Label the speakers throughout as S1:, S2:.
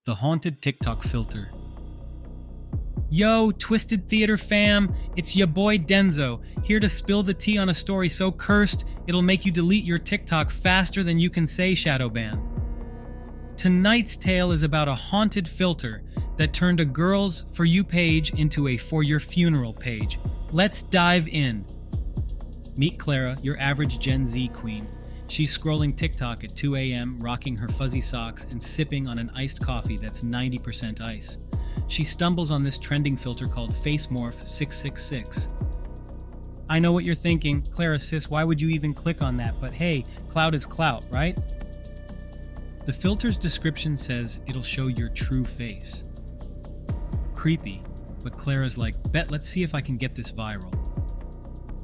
S1: The haunted TikTok filter. Yo, Twisted Theater fam, it's ya boy Denzo, here to spill the tea on a story so cursed it'll make you delete your TikTok faster than you can say shadowban. Tonight's tale is about a haunted filter that turned a girl's For You page into a For Your Funeral page. Let's dive in. Meet Clara, your average Gen Z queen. She's scrolling TikTok at 2 a.m., rocking her fuzzy socks and sipping on an iced coffee that's 90% ice. She stumbles on this trending filter called Face Morph 666. I know what you're thinking, Clara sis, why would you even click on that? But hey, clout is clout, right? The filter's description says it'll show your true face. Creepy, but Clara's like, bet, let's see if I can get this viral.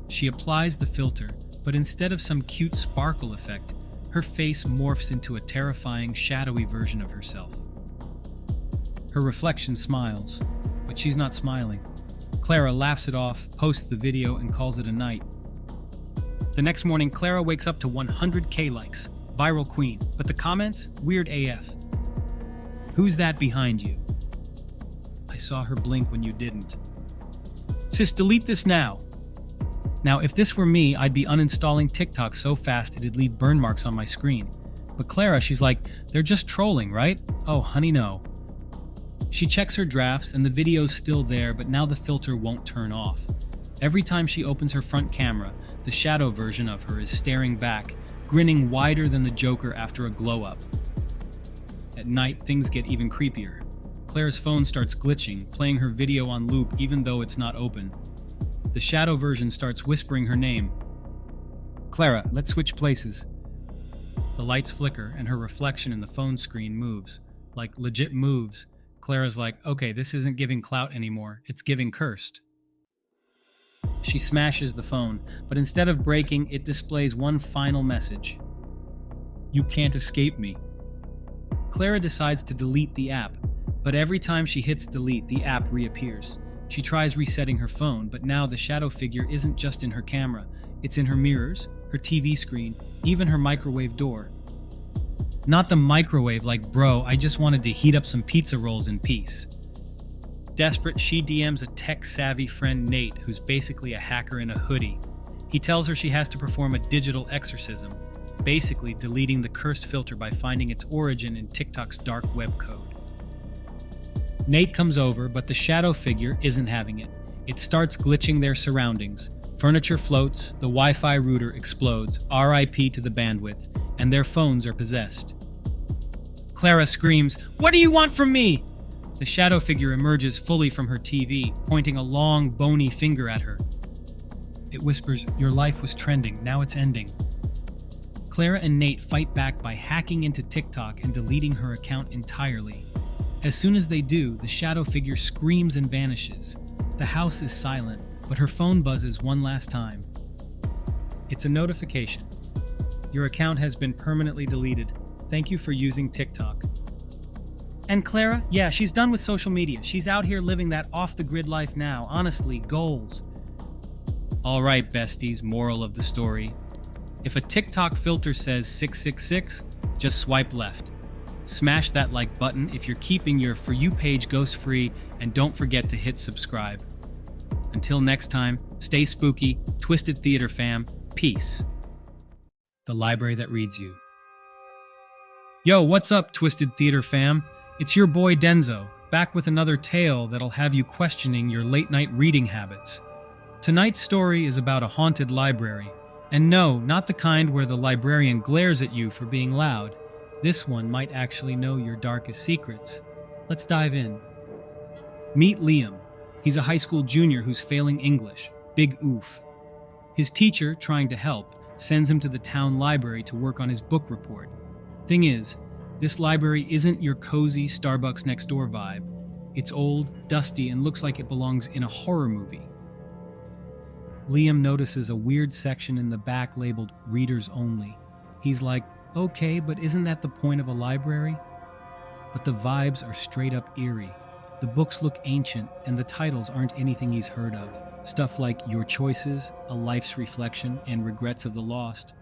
S1: She applies the filter, but instead of some cute sparkle effect, her face morphs into a terrifying, shadowy version of herself. Her reflection smiles, but she's not smiling. Clara laughs it off, posts the video, and calls it a night. The next morning, Clara wakes up to 100K likes. Viral queen. But the comments? Weird AF. Who's that behind you? I saw her blink when you didn't. Sis, delete this now. Now, if this were me, I'd be uninstalling TikTok so fast it'd leave burn marks on my screen. But Clara, she's like, they're just trolling, right? Oh, honey, no. She checks her drafts and the video's still there, but now the filter won't turn off. Every time she opens her front camera, the shadow version of her is staring back, grinning wider than the Joker after a glow-up. At night, things get even creepier. Clara's phone starts glitching, playing her video on loop even though it's not open. The shadow version starts whispering her name. Clara, let's switch places. The lights flicker and her reflection in the phone screen moves. Like, legit moves. Clara's like, okay, this isn't giving clout anymore, it's giving cursed. She smashes the phone, but instead of breaking, it displays one final message. You can't escape me. Clara decides to delete the app, but every time she hits delete, the app reappears. She tries resetting her phone, but now the shadow figure isn't just in her camera, it's in her mirrors, her TV screen, even her microwave door. Not the microwave like, bro, I just wanted to heat up some pizza rolls in peace. Desperate, she DMs a tech-savvy friend Nate, who's basically a hacker in a hoodie. He tells her she has to perform a digital exorcism, basically deleting the cursed filter by finding its origin in TikTok's dark web code. Nate comes over, but the shadow figure isn't having it. It starts glitching their surroundings. Furniture floats, the Wi-Fi router explodes, RIP to the bandwidth, and their phones are possessed. Clara screams, "What do you want from me?" The shadow figure emerges fully from her TV, pointing a long, bony finger at her. It whispers, "Your life was trending, now it's ending." Clara and Nate fight back by hacking into TikTok and deleting her account entirely. As soon as they do, the shadow figure screams and vanishes. The house is silent, but her phone buzzes one last time. It's a notification. Your account has been permanently deleted. Thank you for using TikTok. And Clara, yeah, she's done with social media. She's out here living that off-the-grid life now. Honestly, goals. All right, besties, moral of the story. If a TikTok filter says 666, just swipe left. Smash that like button if you're keeping your For You page ghost free, and don't forget to hit subscribe. Until next time, stay spooky, Twisted Theater fam, peace. The library that reads you. Yo, what's up, Twisted Theater fam? It's your boy Denzo, back with another tale that'll have you questioning your late-night reading habits. Tonight's story is about a haunted library. And no, not the kind where the librarian glares at you for being loud. This one might actually know your darkest secrets. Let's dive in. Meet Liam. He's a high school junior who's failing English. Big oof. His teacher, trying to help, sends him to the town library to work on his book report. Thing is, this library isn't your cozy Starbucks next door vibe. It's old, dusty, and looks like it belongs in a horror movie. Liam notices a weird section in the back labeled Readers Only. He's like, okay, but isn't that the point of a library? But the vibes are straight up eerie. The books look ancient, and the titles aren't anything he's heard of. Stuff like Your Choices, A Life's Reflection, and Regrets of the Lost.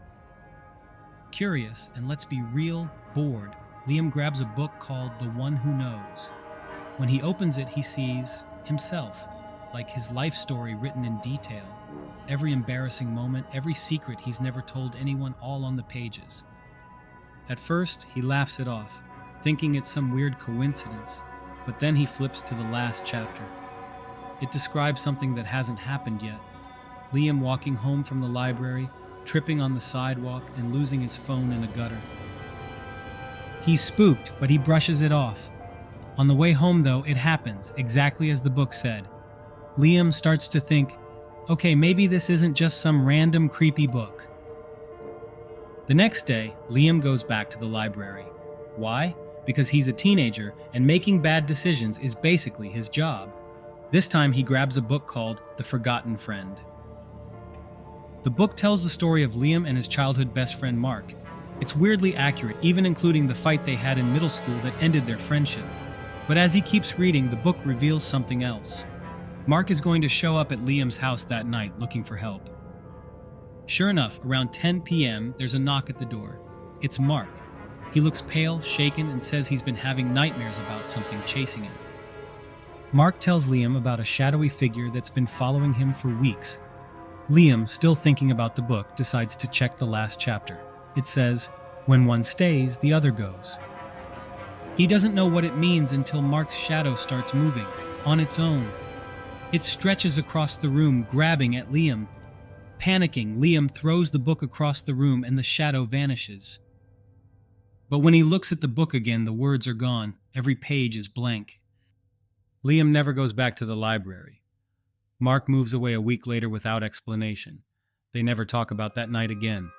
S1: Curious, and let's be real, bored, Liam grabs a book called The One Who Knows. When he opens it, he sees himself, like his life story written in detail. Every embarrassing moment, every secret he's never told anyone, all on the pages. At first, he laughs it off, thinking it's some weird coincidence, but then he flips to the last chapter. It describes something that hasn't happened yet. Liam walking home from the library, tripping on the sidewalk and losing his phone in a gutter. He's spooked, but he brushes it off. On the way home, though, it happens, exactly as the book said. Liam starts to think, okay, maybe this isn't just some random creepy book. The next day, Liam goes back to the library. Why? Because he's a teenager, and making bad decisions is basically his job. This time he grabs a book called The Forgotten Friend. The book tells the story of Liam and his childhood best friend Mark. It's weirdly accurate, even including the fight they had in middle school that ended their friendship. But as he keeps reading, the book reveals something else. Mark is going to show up at Liam's house that night looking for help. Sure enough, around 10 p.m., there's a knock at the door. It's Mark. He looks pale, shaken, and says he's been having nightmares about something chasing him. Mark tells Liam about a shadowy figure that's been following him for weeks. Liam, still thinking about the book, decides to check the last chapter. It says, "When one stays, the other goes." He doesn't know what it means until Mark's shadow starts moving, on its own. It stretches across the room, grabbing at Liam. Panicking, Liam throws the book across the room and the shadow vanishes. But when he looks at the book again, the words are gone. Every page is blank. Liam never goes back to the library. Mark moves away a week later without explanation. They never talk about that night again.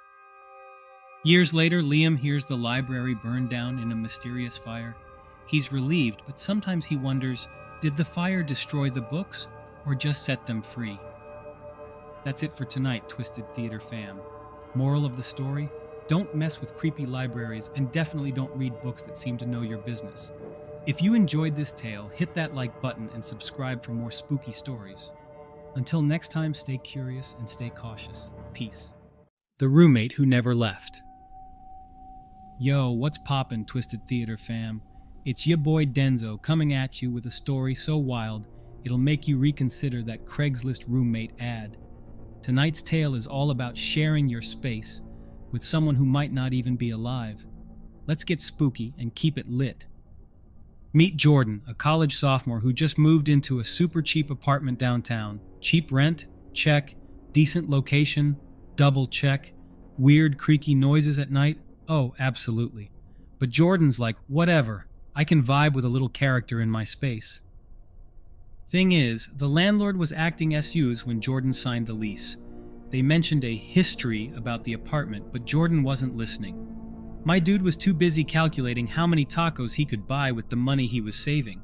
S1: Years later, Liam hears the library burn down in a mysterious fire. He's relieved, but sometimes he wonders, did the fire destroy the books or just set them free? That's it for tonight, Twisted Theater fam. Moral of the story? Don't mess with creepy libraries, and definitely don't read books that seem to know your business. If you enjoyed this tale, hit that like button and subscribe for more spooky stories. Until next time, stay curious and stay cautious. Peace. The Roommate Who Never Left. Yo, what's poppin', Twisted Theater fam? It's your boy Denzo coming at you with a story so wild, it'll make you reconsider that Craigslist roommate ad. Tonight's tale is all about sharing your space with someone who might not even be alive. Let's get spooky and keep it lit. Meet Jordan, a college sophomore who just moved into a super cheap apartment downtown. Cheap rent? Check. Decent location? Double check. Weird creaky noises at night? Oh, absolutely. But Jordan's like, whatever, I can vibe with a little character in my space. Thing is, the landlord was acting SUs when Jordan signed the lease. They mentioned a history about the apartment, but Jordan wasn't listening. My dude was too busy calculating how many tacos he could buy with the money he was saving.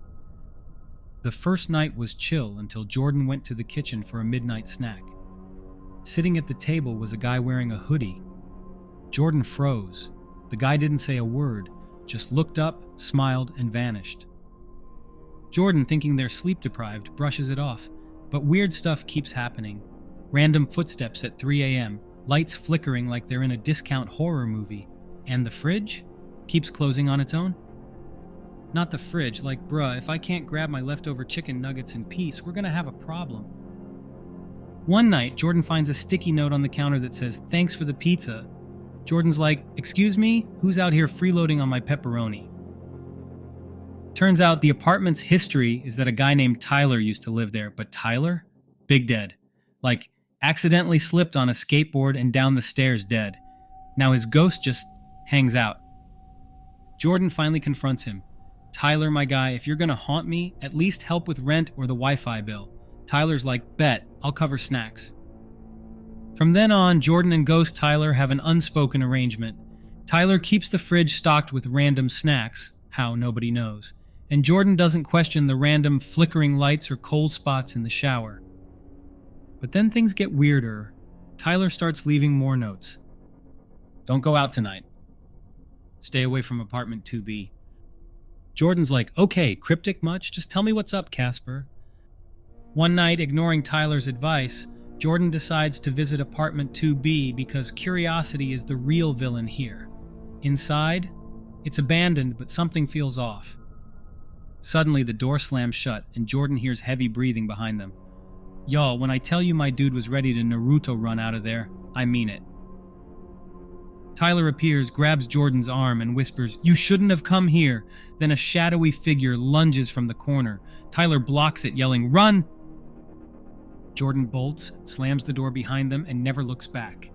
S1: The first night was chill until Jordan went to the kitchen for a midnight snack. Sitting at the table was a guy wearing a hoodie. Jordan froze. The guy didn't say a word, just looked up, smiled, and vanished. Jordan, thinking they're sleep-deprived, brushes it off, but weird stuff keeps happening. Random footsteps at 3 a.m., lights flickering like they're in a discount horror movie, and the fridge keeps closing on its own. Not the fridge, like, bruh, if I can't grab my leftover chicken nuggets in peace, we're gonna have a problem. One night, Jordan finds a sticky note on the counter that says, "Thanks for the pizza." Jordan's like, "Excuse me? Who's out here freeloading on my pepperoni?" Turns out the apartment's history is that a guy named Tyler used to live there, but Tyler? Big dead. Like, accidentally slipped on a skateboard and down the stairs dead. Now his ghost just hangs out. Jordan finally confronts him. "Tyler, my guy, if you're gonna haunt me, at least help with rent or the Wi-Fi bill." Tyler's like, "Bet, I'll cover snacks." From then on, Jordan and Ghost Tyler have an unspoken arrangement. Tyler keeps the fridge stocked with random snacks, how nobody knows, and Jordan doesn't question the random flickering lights or cold spots in the shower. But then things get weirder. Tyler starts leaving more notes. "Don't go out tonight. Stay away from apartment 2B. Jordan's like, "Okay, cryptic much? Just tell me what's up, Casper." One night, ignoring Tyler's advice, Jordan decides to visit apartment 2B because curiosity is the real villain here. Inside, It's abandoned, but something feels off. Suddenly, the door slams shut, and Jordan hears heavy breathing behind them. Y'all, when I tell you my dude was ready to Naruto run out of there, I mean it. Tyler appears, grabs Jordan's arm, and whispers, "You shouldn't have come here." Then a shadowy figure lunges from the corner. Tyler blocks it, yelling, "Run!" Jordan bolts, slams the door behind them, and never looks back.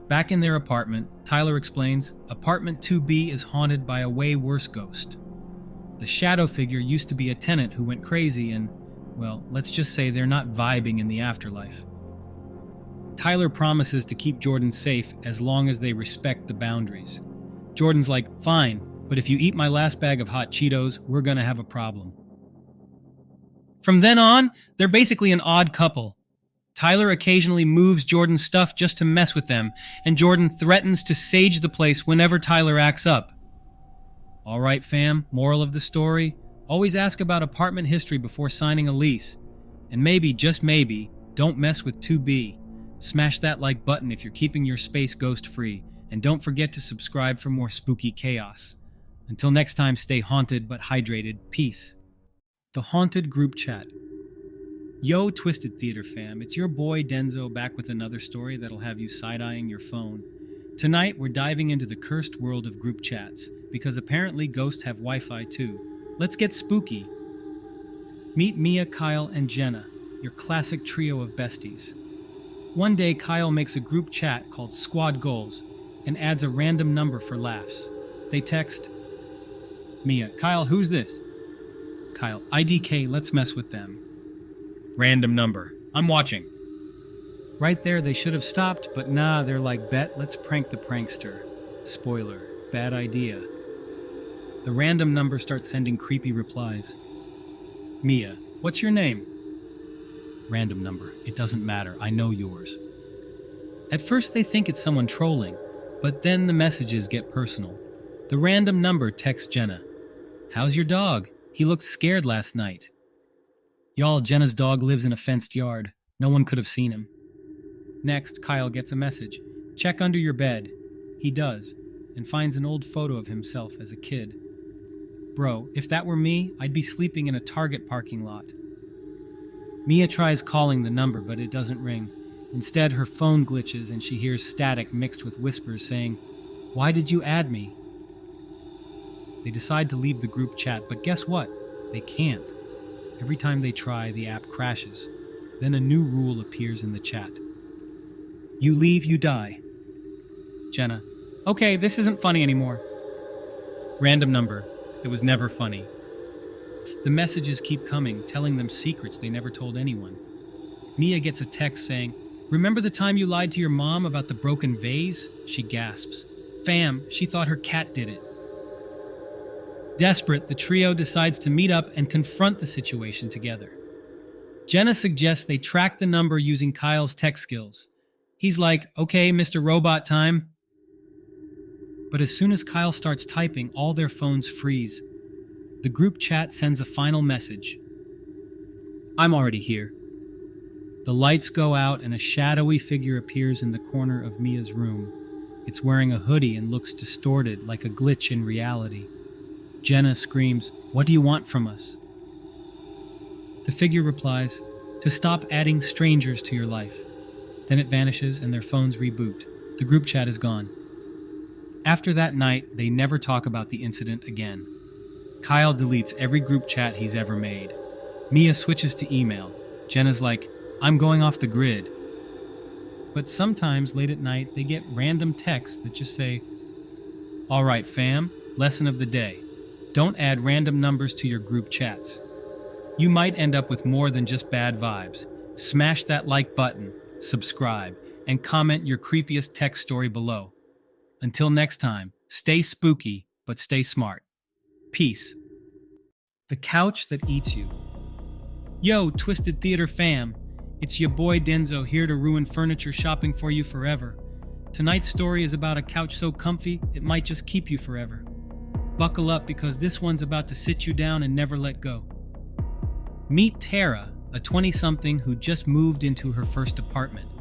S1: Back in their apartment, Tyler explains, apartment 2B is haunted by a way worse ghost. The shadow figure used to be a tenant who went crazy and, well, let's just say they're not vibing in the afterlife. Tyler promises to keep Jordan safe as long as they respect the boundaries. Jordan's like, "Fine, but if you eat my last bag of hot Cheetos, we're gonna have a problem." From then on, they're basically an odd couple. Tyler occasionally moves Jordan's stuff just to mess with them, and Jordan threatens to sage the place whenever Tyler acts up. All right, fam, moral of the story, always ask about apartment history before signing a lease. And maybe, just maybe, don't mess with 2B. Smash that like button if you're keeping your space ghost-free, and don't forget to subscribe for more spooky chaos. Until next time, stay haunted but hydrated. Peace. The Haunted Group Chat. Yo, Twisted Theater fam, it's your boy Denzo back with another story that'll have you side-eyeing your phone. Tonight, we're diving into the cursed world of group chats, because apparently ghosts have Wi-Fi too. Let's get spooky. Meet Mia, Kyle, and Jenna, your classic trio of besties. One day, Kyle makes a group chat called Squad Goals and adds a random number for laughs. They text, Mia, "Kyle, who's this?" Kyle, "IDK, let's mess with them." Random number, "I'm watching." Right there, they should have stopped, but nah, they're like, "Bet, let's prank the prankster." Spoiler, bad idea. The random number starts sending creepy replies. Mia, "What's your name?" Random number, "It doesn't matter, I know yours." At first they think it's someone trolling, but then the messages get personal. The random number texts Jenna, "How's your dog? He looked scared last night." Y'all, Jenna's dog lives in a fenced yard. No one could have seen him. Next, Kyle gets a message. "Check under your bed." He does, and finds an old photo of himself as a kid. Bro, if that were me, I'd be sleeping in a Target parking lot. Mia tries calling the number, but it doesn't ring. Instead, her phone glitches and she hears static mixed with whispers saying, "Why did you add me?" They decide to leave the group chat, but guess what? They can't. Every time they try, the app crashes. Then a new rule appears in the chat. You leave, you die. Jenna, "Okay, this isn't funny anymore." Random number, "It was never funny." The messages keep coming, telling them secrets they never told anyone. Mia gets a text saying, "Remember the time you lied to your mom about the broken vase?" She gasps. Fam, she thought her cat did it. Desperate, the trio decides to meet up and confront the situation together. Jenna suggests they track the number using Kyle's tech skills. He's like, "Okay, Mr. Robot time." But as soon as Kyle starts typing, all their phones freeze. The group chat sends a final message. "I'm already here." The lights go out and a shadowy figure appears in the corner of Mia's room. It's wearing a hoodie and looks distorted, like a glitch in reality. Jenna screams, "What do you want from us?" The figure replies, "To stop adding strangers to your life." Then it vanishes and their phones reboot. The group chat is gone. After that night, they never talk about the incident again. Kyle deletes every group chat he's ever made. Mia switches to email. Jenna's like, "I'm going off the grid." But sometimes, late at night, they get random texts that just say, "All right, fam, lesson of the day. Don't add random numbers to your group chats. You might end up with more than just bad vibes. Smash that like button, subscribe, and comment your creepiest text story below. Until next time, stay spooky, but stay smart. Peace. The Couch That Eats You. Yo, Twisted Theater fam. It's your boy Denzo here to ruin furniture shopping for you forever. Tonight's story is about a couch so comfy, it might just keep you forever. Buckle up because this one's about to sit you down and never let go. Meet Tara, a 20-something who just moved into her first apartment.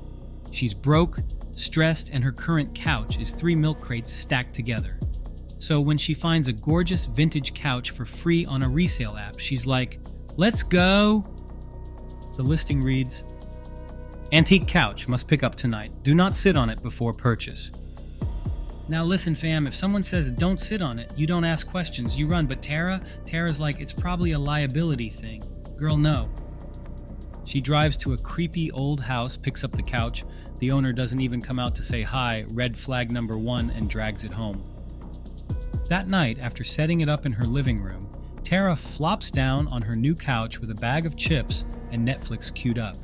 S1: She's broke, stressed, and her current couch is 3 milk crates stacked together. So when she finds a gorgeous vintage couch for free on a resale app, she's like, "Let's go!" The listing reads, "Antique couch, must pick up tonight. Do not sit on it before purchase." Now listen, fam, if someone says don't sit on it, you don't ask questions, you run. But Tara's like, it's probably a liability thing. Girl, no. She drives to a creepy old house, picks up the couch. The owner doesn't even come out to say hi, red flag number 1, and drags it home. That night, after setting it up in her living room, Tara flops down on her new couch with a bag of chips and Netflix queued up.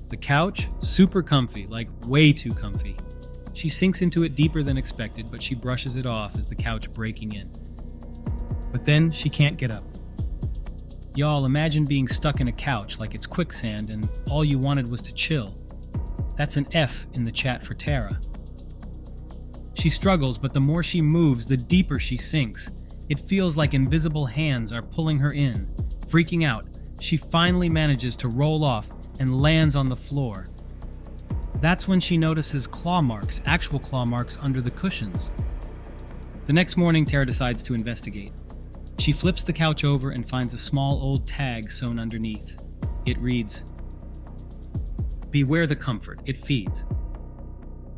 S1: The couch, super comfy, like way too comfy. She sinks into it deeper than expected, but she brushes it off as the couch breaking in. But then she can't get up. Y'all, imagine being stuck in a couch like it's quicksand and all you wanted was to chill. That's an F in the chat for Tara. She struggles, but the more she moves, the deeper she sinks. It feels like invisible hands are pulling her in. Freaking out, she finally manages to roll off and lands on the floor. That's when she notices claw marks, actual claw marks under the cushions. The next morning, Tara decides to investigate. She flips the couch over and finds a small old tag sewn underneath. It reads, "Beware the comfort, it feeds."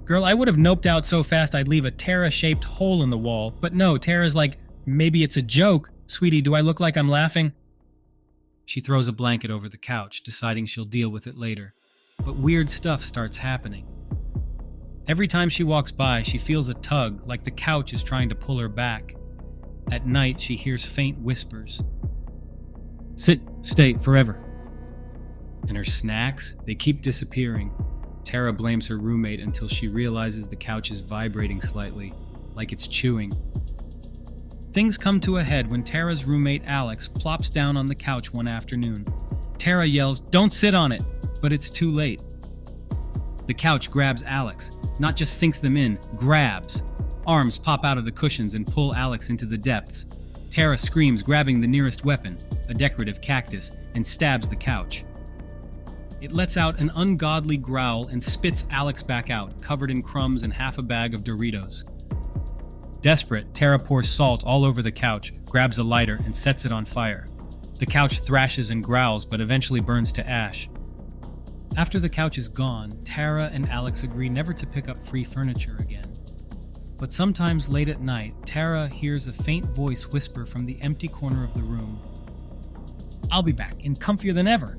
S1: Girl, I would have noped out so fast I'd leave a Tara-shaped hole in the wall, but no, Tara's like, maybe it's a joke. Sweetie, do I look like I'm laughing? She throws a blanket over the couch, deciding she'll deal with it later. But weird stuff starts happening. Every time she walks by, she feels a tug, like the couch is trying to pull her back. At night, she hears faint whispers. "Sit, stay, forever." And her snacks, they keep disappearing. Tara blames her roommate until she realizes the couch is vibrating slightly, like it's chewing. Things come to a head when Tara's roommate Alex plops down on the couch one afternoon. Tara yells, "Don't sit on it!" But it's too late. The couch grabs Alex, not just sinks them in, grabs. Arms pop out of the cushions and pull Alex into the depths. Tara screams, grabbing the nearest weapon, a decorative cactus, and stabs the couch. It lets out an ungodly growl and spits Alex back out, covered in crumbs and half a bag of Doritos. Desperate, Tara pours salt all over the couch, grabs a lighter, and sets it on fire. The couch thrashes and growls, but eventually burns to ash. After the couch is gone, Tara and Alex agree never to pick up free furniture again. But sometimes late at night, Tara hears a faint voice whisper from the empty corner of the room, "I'll be back, and comfier than ever."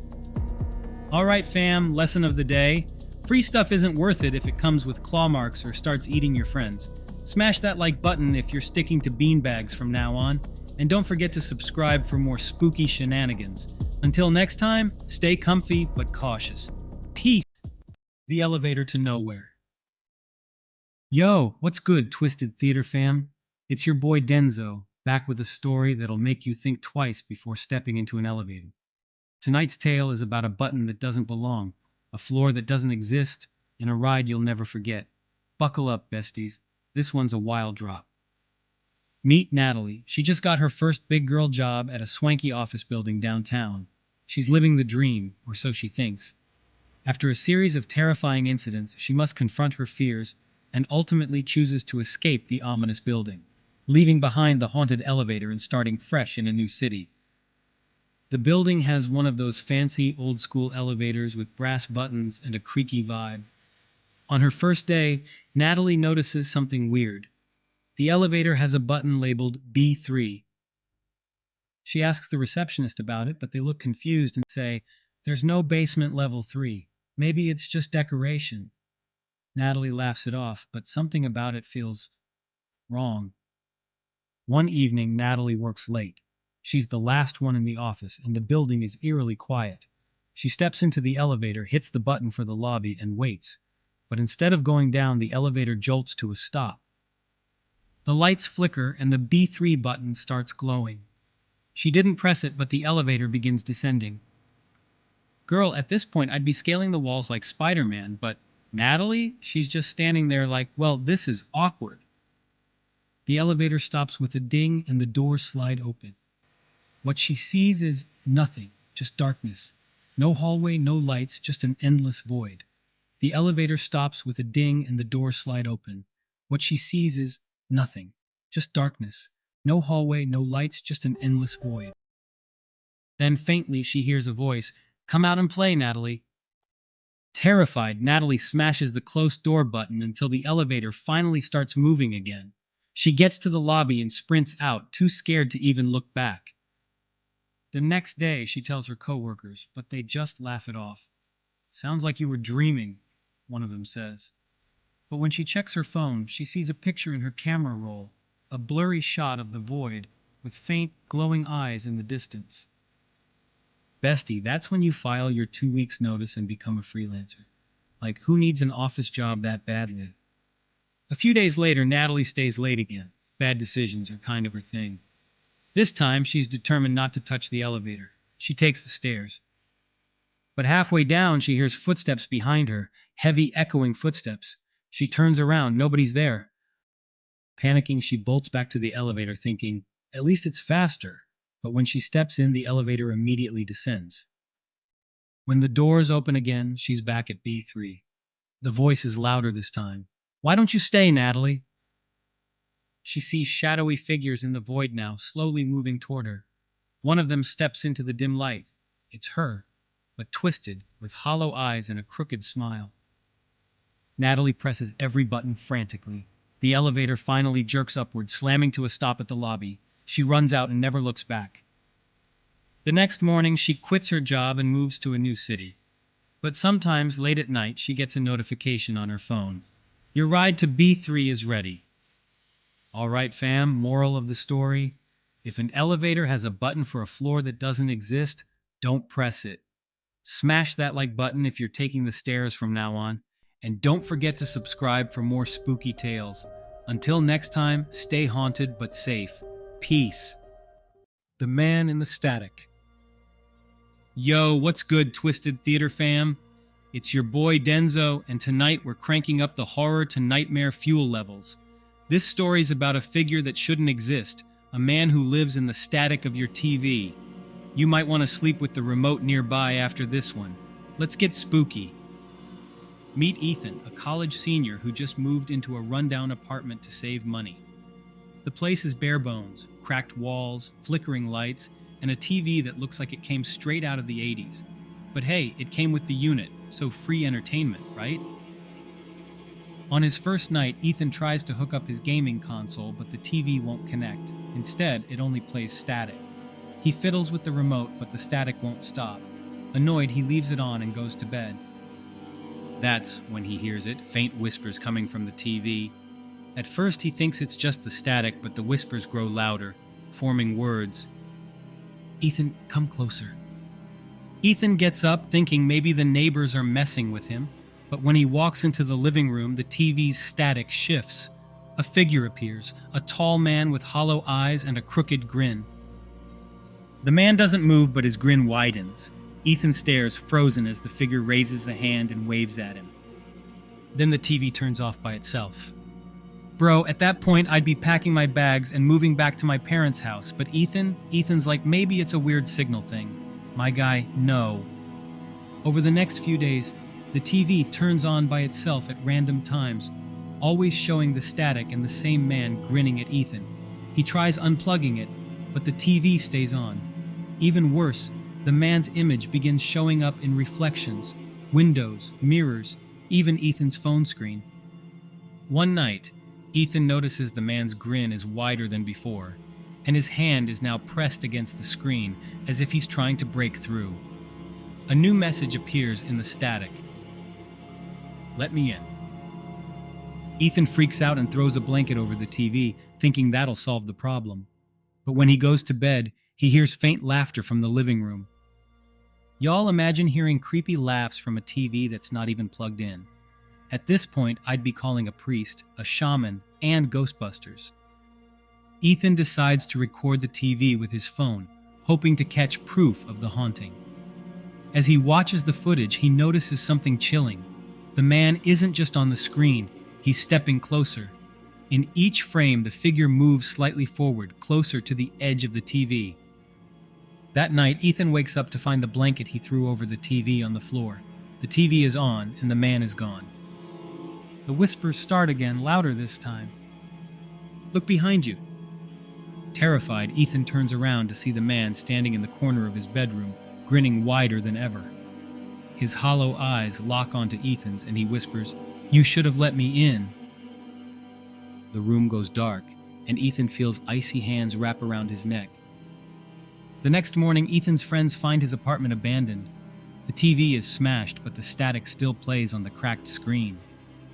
S1: Alright fam, lesson of the day. Free stuff isn't worth it if it comes with claw marks or starts eating your friends. Smash that like button if you're sticking to beanbags from now on. And don't forget to subscribe for more spooky shenanigans. Until next time, stay comfy but cautious. Peace. The elevator to nowhere. Yo, what's good, Twisted Theater fam? It's your boy Denzo, back with a story that'll make you think twice before stepping into an elevator. Tonight's tale is about a button that doesn't belong, a floor that doesn't exist, and a ride you'll never forget. Buckle up, besties. This one's a wild drop. Meet Natalie. She just got her first big girl job at a swanky office building downtown. She's living the dream, or so she thinks. After a series of terrifying incidents, she must confront her fears and ultimately chooses to escape the ominous building, leaving behind the haunted elevator and starting fresh in a new city. The building has one of those fancy old-school elevators with brass buttons and a creaky vibe. On her first day, Natalie notices something weird. The elevator has a button labeled B3. She asks the receptionist about it, but they look confused and say, "There's no basement level 3. Maybe it's just decoration." Natalie laughs it off, but something about it feels wrong. One evening, Natalie works late. She's the last one in the office, and the building is eerily quiet. She steps into the elevator, hits the button for the lobby, and waits. But instead of going down, the elevator jolts to a stop. The lights flicker, and the B3 button starts glowing. She didn't press it, but the elevator begins descending. Girl, at this point, I'd be scaling the walls like Spider-Man, but Natalie? She's just standing there like, well, this is awkward. The elevator stops with a ding, and the doors slide open. What she sees is nothing, just darkness. No hallway, no lights, just an endless void. The elevator stops with a ding, and the doors slide open. What she sees is nothing. Just darkness. No hallway, no lights, just an endless void. Then faintly she hears a voice. Come out and play, Natalie. Terrified, Natalie smashes the closed door button until the elevator finally starts moving again. She gets to the lobby and sprints out, too scared to even look back. The next day, she tells her coworkers, but they just laugh it off. Sounds like you were dreaming, one of them says. But when she checks her phone, she sees a picture in her camera roll, a blurry shot of the void, with faint, glowing eyes in the distance. Bestie, that's when you file your 2 weeks notice and become a freelancer. Like, who needs an office job that badly? A few days later, Natalie stays late again. Bad decisions are kind of her thing. This time, she's determined not to touch the elevator. She takes the stairs. But halfway down, she hears footsteps behind her, heavy, echoing footsteps. She turns around, nobody's there. Panicking, she bolts back to the elevator, thinking, at least it's faster. But when she steps in, the elevator immediately descends. When the doors open again, she's back at B3. The voice is louder this time. Why don't you stay, Natalie? She sees shadowy figures in the void now, slowly moving toward her. One of them steps into the dim light. It's her, but twisted, with hollow eyes and a crooked smile. Natalie presses every button frantically. The elevator finally jerks upward, slamming to a stop at the lobby. She runs out and never looks back. The next morning, she quits her job and moves to a new city. But sometimes, late at night, she gets a notification on her phone. Your ride to B3 is ready. All right, fam, moral of the story. If an elevator has a button for a floor that doesn't exist, don't press it. Smash that like button if you're taking the stairs from now on. And don't forget to subscribe for more spooky tales. Until next time, stay haunted but safe. Peace. The Man in the Static. Yo, what's good, Twisted Theater fam? It's your boy Denzo, and tonight we're cranking up the horror to nightmare fuel levels. This story's about a figure that shouldn't exist, a man who lives in the static of your TV. You might want to sleep with the remote nearby after this one. Let's get spooky. Meet Ethan, a college senior who just moved into a rundown apartment to save money. The place is bare bones, cracked walls, flickering lights, and a TV that looks like it came straight out of the 80s. But hey, it came with the unit, so free entertainment, right? On his first night, Ethan tries to hook up his gaming console, but the TV won't connect. Instead, it only plays static. He fiddles with the remote, but the static won't stop. Annoyed, he leaves it on and goes to bed. That's when he hears it, faint whispers coming from the TV. At first, he thinks it's just the static, but the whispers grow louder, forming words. Ethan, come closer. Ethan gets up, thinking maybe the neighbors are messing with him, but when he walks into the living room, the TV's static shifts. A figure appears, a tall man with hollow eyes and a crooked grin. The man doesn't move, but his grin widens. Ethan stares, frozen, as the figure raises a hand and waves at him. Then the TV turns off by itself. Bro, at that point, I'd be packing my bags and moving back to my parents' house, but Ethan's like, maybe it's a weird signal thing. My guy, no. Over the next few days, the TV turns on by itself at random times, always showing the static and the same man grinning at Ethan. He tries unplugging it, but the TV stays on. Even worse, the man's image begins showing up in reflections, windows, mirrors, even Ethan's phone screen. One night, Ethan notices the man's grin is wider than before, and his hand is now pressed against the screen as if he's trying to break through. A new message appears in the static. Let me in. Ethan freaks out and throws a blanket over the TV, thinking that'll solve the problem. But when he goes to bed, he hears faint laughter from the living room. Y'all imagine hearing creepy laughs from a TV that's not even plugged in. At this point, I'd be calling a priest, a shaman, and Ghostbusters. Ethan decides to record the TV with his phone, hoping to catch proof of the haunting. As he watches the footage, he notices something chilling. The man isn't just on the screen, he's stepping closer. In each frame, the figure moves slightly forward, closer to the edge of the TV. That night, Ethan wakes up to find the blanket he threw over the TV on the floor. The TV is on, and the man is gone. The whispers start again, louder this time. Look behind you. Terrified, Ethan turns around to see the man standing in the corner of his bedroom, grinning wider than ever. His hollow eyes lock onto Ethan's and he whispers, "You should have let me in." The room goes dark, and Ethan feels icy hands wrap around his neck. The next morning, Ethan's friends find his apartment abandoned. The TV is smashed, but the static still plays on the cracked screen.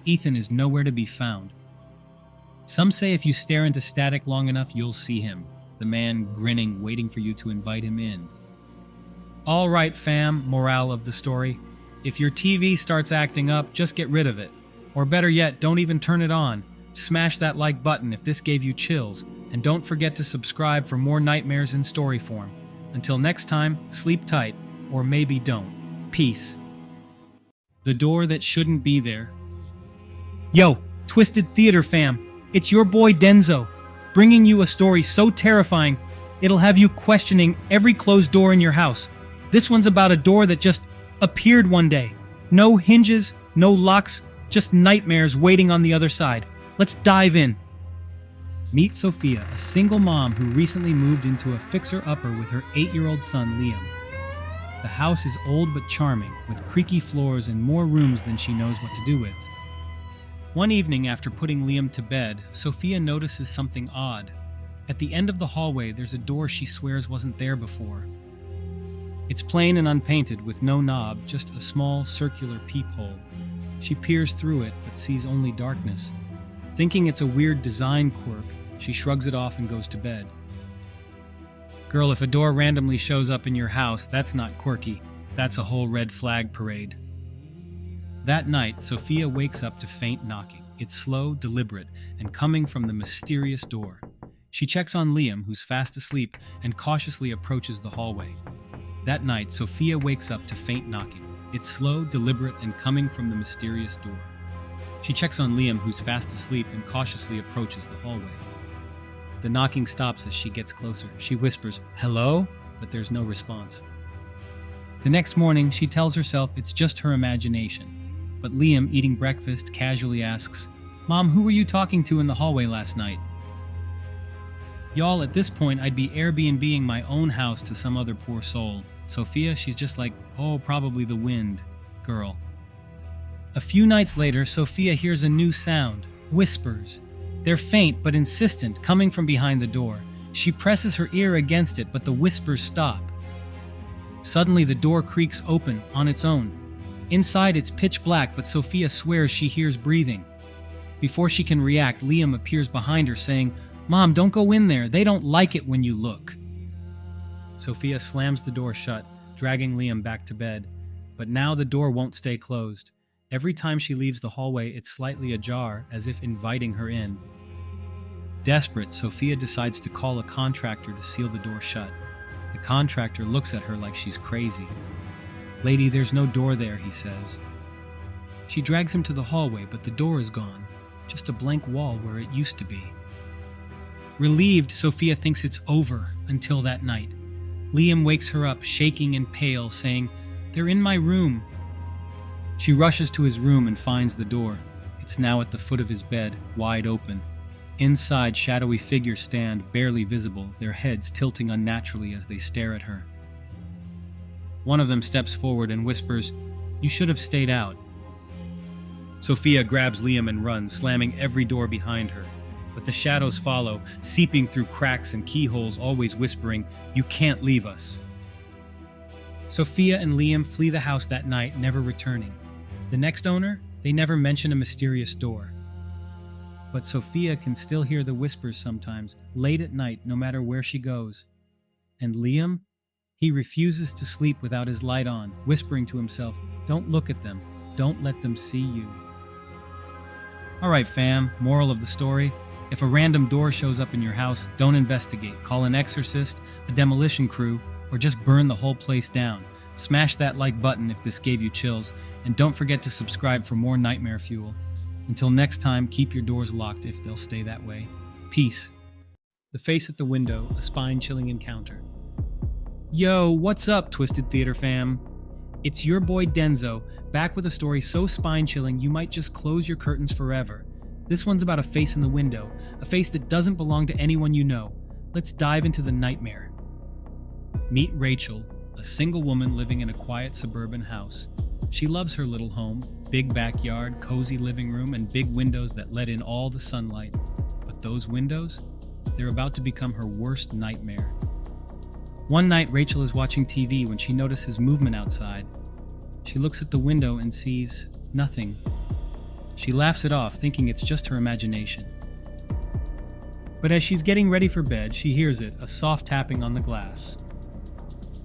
S1: Ethan is nowhere to be found. Some say if you stare into static long enough, you'll see him, the man grinning, waiting for you to invite him in. All right, fam, morale of the story. If your TV starts acting up, just get rid of it. Or better yet, don't even turn it on. Smash that like button if this gave you chills, and don't forget to subscribe for more nightmares in story form. Until next time, sleep tight, or maybe don't. Peace. The door that shouldn't be there. Yo, Twisted Theater fam, it's your boy Denzo, bringing you a story so terrifying, it'll have you questioning every closed door in your house. This one's about a door that just appeared one day. No hinges, no locks, just nightmares waiting on the other side. Let's dive in. Meet Sophia, a single mom who recently moved into a fixer-upper with her 8-year-old son, Liam. The house is old but charming, with creaky floors and more rooms than she knows what to do with. One evening after putting Liam to bed, Sophia notices something odd. At the end of the hallway, there's a door she swears wasn't there before. It's plain and unpainted, with no knob, just a small circular peephole. She peers through it, but sees only darkness. Thinking it's a weird design quirk, she shrugs it off and goes to bed. Girl, if a door randomly shows up in your house, that's not quirky. That's a whole red flag parade. That night, Sophia wakes up to faint knocking. It's slow, deliberate, and coming from the mysterious door. She checks on Liam, who's fast asleep, and cautiously approaches the hallway. That night, Sophia wakes up to faint knocking. It's slow, deliberate, and coming from the mysterious door. She checks on Liam, who's fast asleep, and cautiously approaches the hallway. The knocking stops as she gets closer. She whispers, "Hello?" but there's no response. The next morning, she tells herself it's just her imagination. But Liam, eating breakfast, casually asks, "Mom, who were you talking to in the hallway last night?" Y'all, at this point, I'd be Airbnb-ing my own house to some other poor soul. Sophia, she's just like, "Oh, probably the wind, girl." A few nights later, Sophia hears a new sound, whispers. They're faint but insistent, coming from behind the door. She presses her ear against it, but the whispers stop. Suddenly, the door creaks open on its own. Inside, it's pitch black, but Sophia swears she hears breathing. Before she can react, Liam appears behind her, saying, "Mom, don't go in there. They don't like it when you look." Sophia slams the door shut, dragging Liam back to bed. But now the door won't stay closed. Every time she leaves the hallway, it's slightly ajar, as if inviting her in. Desperate, Sophia decides to call a contractor to seal the door shut. The contractor looks at her like she's crazy. "Lady, there's no door there," he says. She drags him to the hallway, but the door is gone. Just a blank wall where it used to be. Relieved, Sophia thinks it's over until that night. Liam wakes her up, shaking and pale, saying, "They're in my room." She rushes to his room and finds the door. It's now at the foot of his bed, wide open. Inside, shadowy figures stand, barely visible, their heads tilting unnaturally as they stare at her. One of them steps forward and whispers, "You should have stayed out." Sophia grabs Liam and runs, slamming every door behind her. But the shadows follow, seeping through cracks and keyholes, always whispering, "You can't leave us." Sophia and Liam flee the house that night, never returning. The next owner, they never mention a mysterious door. But Sophia can still hear the whispers sometimes, late at night, no matter where she goes. And Liam? He refuses to sleep without his light on, whispering to himself, "Don't look at them. Don't let them see you." Alright fam, moral of the story. If a random door shows up in your house, don't investigate. Call an exorcist, a demolition crew, or just burn the whole place down. Smash that like button if this gave you chills, and don't forget to subscribe for more nightmare fuel. Until next time, keep your doors locked if they'll stay that way. Peace. The face at the window, a spine-chilling encounter. Yo, what's up, Twisted Theater fam? It's your boy Denzo, back with a story so spine-chilling you might just close your curtains forever. This one's about a face in the window, a face that doesn't belong to anyone you know. Let's dive into the nightmare. Meet Rachel, a single woman living in a quiet suburban house. She loves her little home, big backyard, cozy living room, and big windows that let in all the sunlight. But those windows? They're about to become her worst nightmare. One night, Rachel is watching TV when she notices movement outside. She looks at the window and sees nothing. She laughs it off, thinking it's just her imagination. But as she's getting ready for bed, she hears it, a soft tapping on the glass.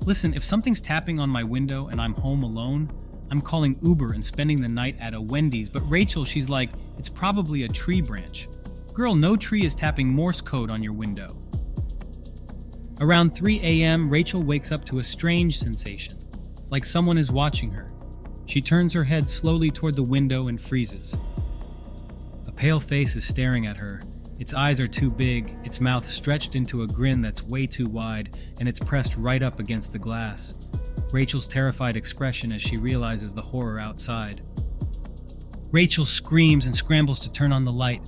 S1: Listen, if something's tapping on my window and I'm home alone, I'm calling Uber and spending the night at a Wendy's. But Rachel, she's like, it's probably a tree branch. Girl, no tree is tapping Morse code on your window. Around 3 a.m., Rachel wakes up to a strange sensation, like someone is watching her. She turns her head slowly toward the window and freezes. A pale face is staring at her. Its eyes are too big, its mouth stretched into a grin that's way too wide, and it's pressed right up against the glass. Rachel's terrified expression as she realizes the horror outside. Rachel screams and scrambles to turn on the light.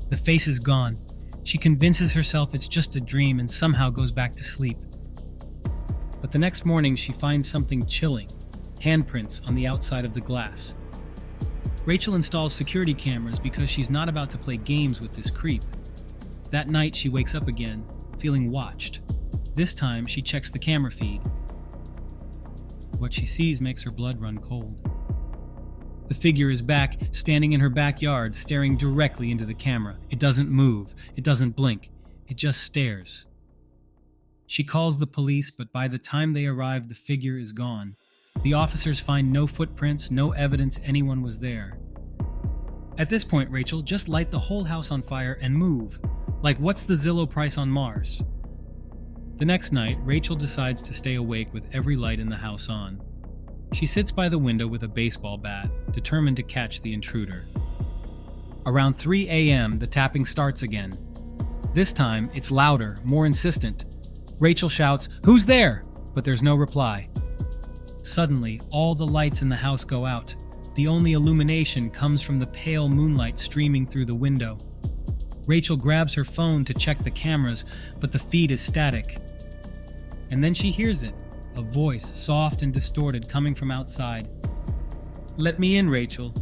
S1: The face is gone. She convinces herself it's just a dream and somehow goes back to sleep. But the next morning she finds something chilling, handprints on the outside of the glass. Rachel installs security cameras because she's not about to play games with this creep. That night she wakes up again, feeling watched. This time she checks the camera feed. What she sees makes her blood run cold. The figure is back, standing in her backyard, staring directly into the camera. It doesn't move. It doesn't blink. It just stares. She calls the police, but by the time they arrive, the figure is gone. The officers find no footprints, no evidence anyone was there. At this point, Rachel, just light the whole house on fire and move. Like, what's the Zillow price on Mars? The next night, Rachel decides to stay awake with every light in the house on. She sits by the window with a baseball bat, determined to catch the intruder. Around 3 a.m., the tapping starts again. This time, it's louder, more insistent. Rachel shouts, "Who's there?" But there's no reply. Suddenly, all the lights in the house go out. The only illumination comes from the pale moonlight streaming through the window. Rachel grabs her phone to check the cameras, but the feed is static. And then she hears it. A voice, soft and distorted, coming from outside. "Let me in, Rachel."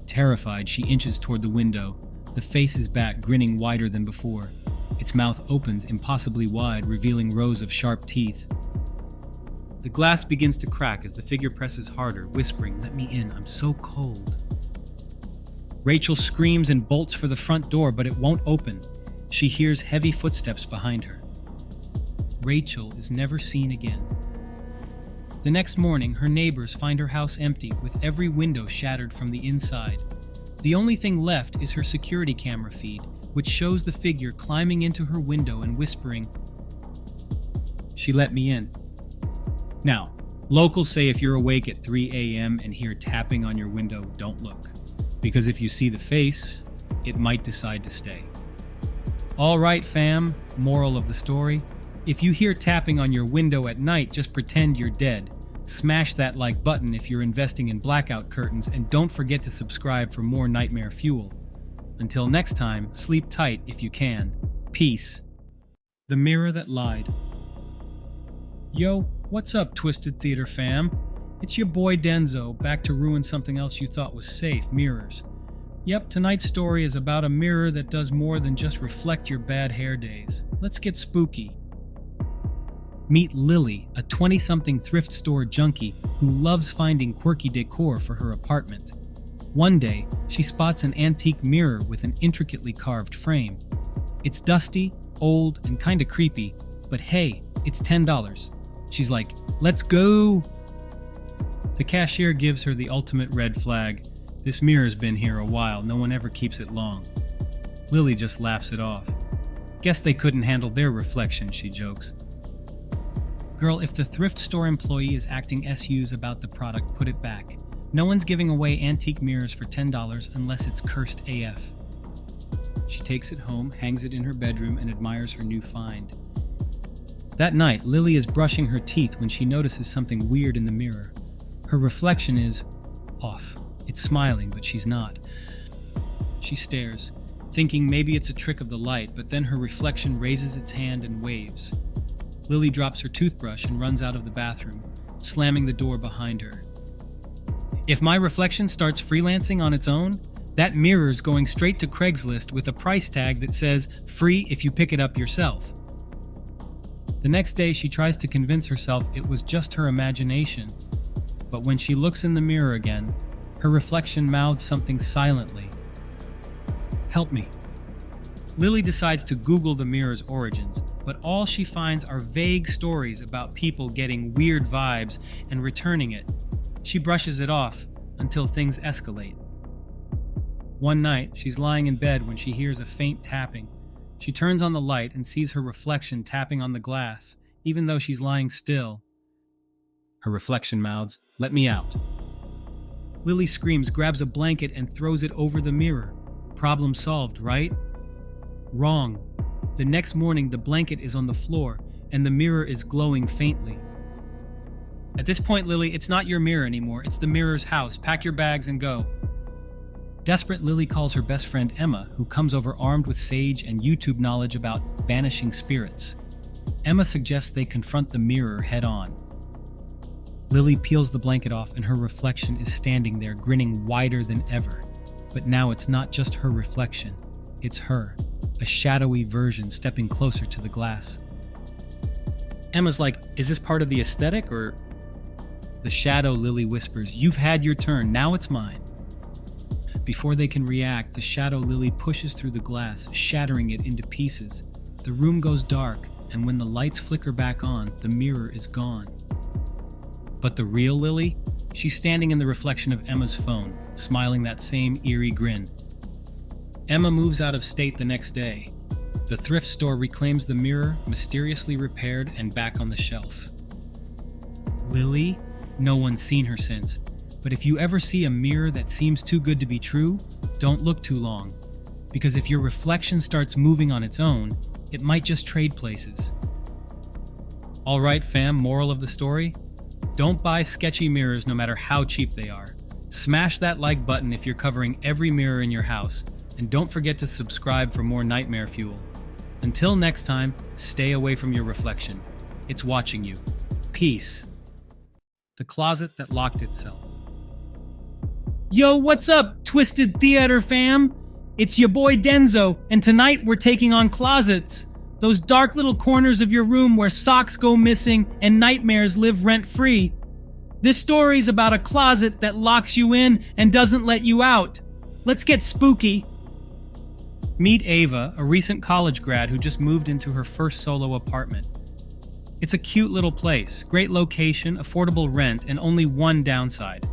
S1: Terrified, she inches toward the window. The face is back, grinning wider than before. Its mouth opens impossibly wide, revealing rows of sharp teeth. The glass begins to crack as the figure presses harder, whispering, "Let me in, I'm so cold." Rachel screams and bolts for the front door, but it won't open. She hears heavy footsteps behind her. Rachel is never seen again. The next morning, her neighbors find her house empty, with every window shattered from the inside. The only thing left is her security camera feed, which shows the figure climbing into her window and whispering, "She let me in." Now, locals say if you're awake at 3 a.m. and hear tapping on your window, don't look. Because if you see the face, it might decide to stay. All right, fam, moral of the story. If you hear tapping on your window at night, just pretend you're dead. Smash that like button if you're investing in blackout curtains, and don't forget to subscribe for more nightmare fuel. Until next time, sleep tight if you can. Peace. The Mirror That Lied. Yo, what's up, Twisted Theater fam? It's your boy Denzo, back to ruin something else you thought was safe, mirrors. Yep, tonight's story is about a mirror that does more than just reflect your bad hair days. Let's get spooky. Meet Lily, a 20-something thrift store junkie who loves finding quirky decor for her apartment. One day, she spots an antique mirror with an intricately carved frame. It's dusty, old, and kinda creepy, but hey, it's $10. She's like, "Let's go!" The cashier gives her the ultimate red flag. This mirror's been here a while, no one ever keeps it long. Lily just laughs it off. Guess they couldn't handle their reflection, she jokes. Girl, if the thrift store employee is acting SUs about the product, put it back. No one's giving away antique mirrors for $10 unless it's cursed AF. She takes it home, hangs it in her bedroom, and admires her new find. That night, Lily is brushing her teeth when she notices something weird in the mirror. Her reflection is off. It's smiling, but she's not. She stares, thinking maybe it's a trick of the light, but then her reflection raises its hand and waves. Lily drops her toothbrush and runs out of the bathroom, slamming the door behind her. If my reflection starts freelancing on its own, that mirror's going straight to Craigslist with a price tag that says free if you pick it up yourself. The next day, she tries to convince herself it was just her imagination. But when she looks in the mirror again, her reflection mouths something silently. Help me. Lily decides to Google the mirror's origins, but all she finds are vague stories about people getting weird vibes and returning it. She brushes it off until things escalate. One night, she's lying in bed when she hears a faint tapping. She turns on the light and sees her reflection tapping on the glass, even though she's lying still. Her reflection mouths, "Let me out." Lily screams, grabs a blanket, and throws it over the mirror. Problem solved, right? Wrong. The next morning, the blanket is on the floor, and the mirror is glowing faintly. At this point, Lily, it's not your mirror anymore. It's the mirror's house. Pack your bags and go. Desperate, Lily calls her best friend Emma, who comes over armed with sage and YouTube knowledge about banishing spirits. Emma suggests they confront the mirror head-on. Lily peels the blanket off, and her reflection is standing there, grinning wider than ever. But now it's not just her reflection. It's her, a shadowy version stepping closer to the glass. Emma's like, "Is this part of the aesthetic, or..." The shadow, Lily whispers, "You've had your turn, now it's mine." Before they can react, the shadow Lily pushes through the glass, shattering it into pieces. The room goes dark, and when the lights flicker back on, the mirror is gone. But the real Lily? She's standing in the reflection of Emma's phone, smiling that same eerie grin. Emma moves out of state the next day. The thrift store reclaims the mirror, mysteriously repaired and back on the shelf. Lily? No one's seen her since. But if you ever see a mirror that seems too good to be true, don't look too long. Because if your reflection starts moving on its own, it might just trade places. All right, fam, moral of the story? Don't buy sketchy mirrors no matter how cheap they are. Smash that like button if you're covering every mirror in your house. And don't forget to subscribe for more nightmare fuel. Until next time, stay away from your reflection. It's watching you. Peace. The closet that locked itself. Yo, what's up, Twisted Theater fam? It's your boy Denzo, and tonight we're taking on closets. Those dark little corners of your room where socks go missing and nightmares live rent-free. This story's about a closet that locks you in and doesn't let you out. Let's get spooky. Meet Ava, a recent college grad who just moved into her first solo apartment. It's a cute little place, great location, affordable rent, and only one downside.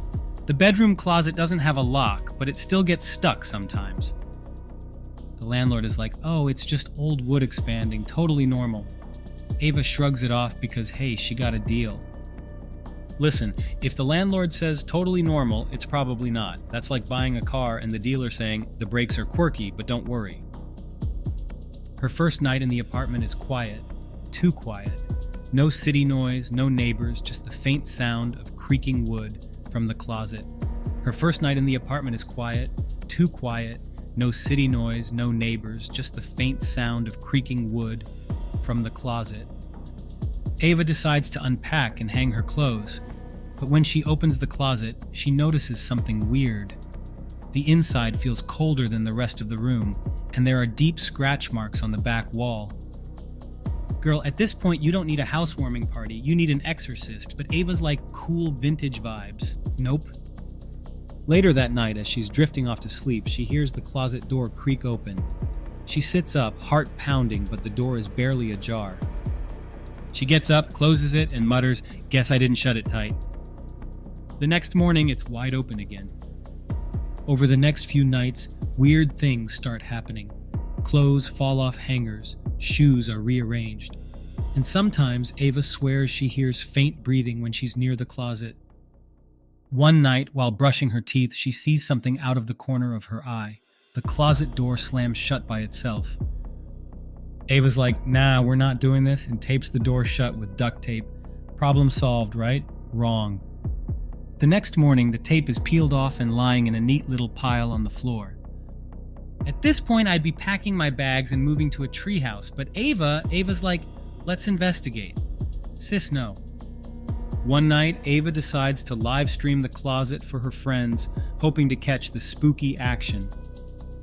S1: The bedroom closet doesn't have a lock, but it still gets stuck sometimes. The landlord is like, "Oh, it's just old wood expanding, totally normal." Ava shrugs it off because, hey, she got a deal. Listen, if the landlord says totally normal, it's probably not. That's like buying a car and the dealer saying, "The brakes are quirky, but don't worry." Her first night in the apartment is quiet. Too quiet. No city noise, no neighbors, just the faint sound of creaking wood from the closet. Her first night in the apartment is quiet. Too quiet. No city noise, no neighbors, just the faint sound of creaking wood from the closet. Ava decides to unpack and hang her clothes, but when she opens the closet, she notices something weird. The inside feels colder than the rest of the room, and there are deep scratch marks on the back wall. Girl, at this point you don't need a housewarming party, you need an exorcist, but Ava's like cool vintage vibes. Nope. Later that night, as she's drifting off to sleep, she hears the closet door creak open. She sits up, heart pounding, but the door is barely ajar. She gets up, closes it, and mutters, "Guess I didn't shut it tight." The next morning, it's wide open again. Over the next few nights, weird things start happening. Clothes fall off hangers, shoes are rearranged, and sometimes Ava swears she hears faint breathing when she's near the closet. One night, while brushing her teeth, she sees something out of the corner of her eye. The closet door slams shut by itself. Ava's like, "Nah, we're not doing this," and tapes the door shut with duct tape. Problem solved, right? Wrong. The next morning, the tape is peeled off and lying in a neat little pile on the floor. At this point, I'd be packing my bags and moving to a treehouse, but Ava's like, let's investigate. Sis, no. One night, Ava decides to live stream the closet for her friends, hoping to catch the spooky action.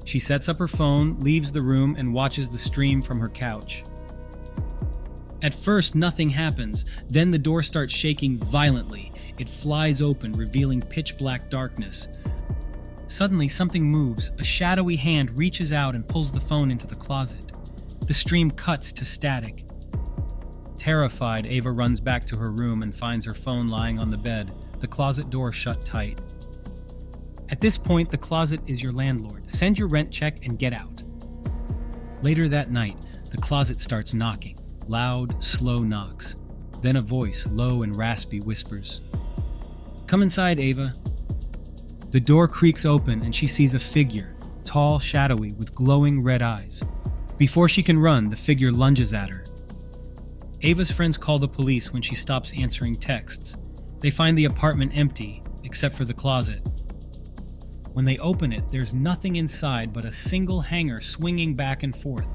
S1: She sets up her phone, leaves the room, and watches the stream from her couch. At first, nothing happens. Then the door starts shaking violently. It flies open, revealing pitch-black darkness. Suddenly, something moves. A shadowy hand reaches out and pulls the phone into the closet. The stream cuts to static. Terrified, Ava runs back to her room and finds her phone lying on the bed, the closet door shut tight. At this point, the closet is your landlord. Send your rent check and get out. Later that night, the closet starts knocking. Loud, slow knocks. Then a voice, low and raspy, whispers, "Come inside, Ava." The door creaks open and she sees a figure, tall, shadowy, with glowing red eyes. Before she can run, the figure lunges at her. Ava's friends call the police when she stops answering texts. They find the apartment empty, except for the closet. When they open it, there's nothing inside but a single hanger swinging back and forth.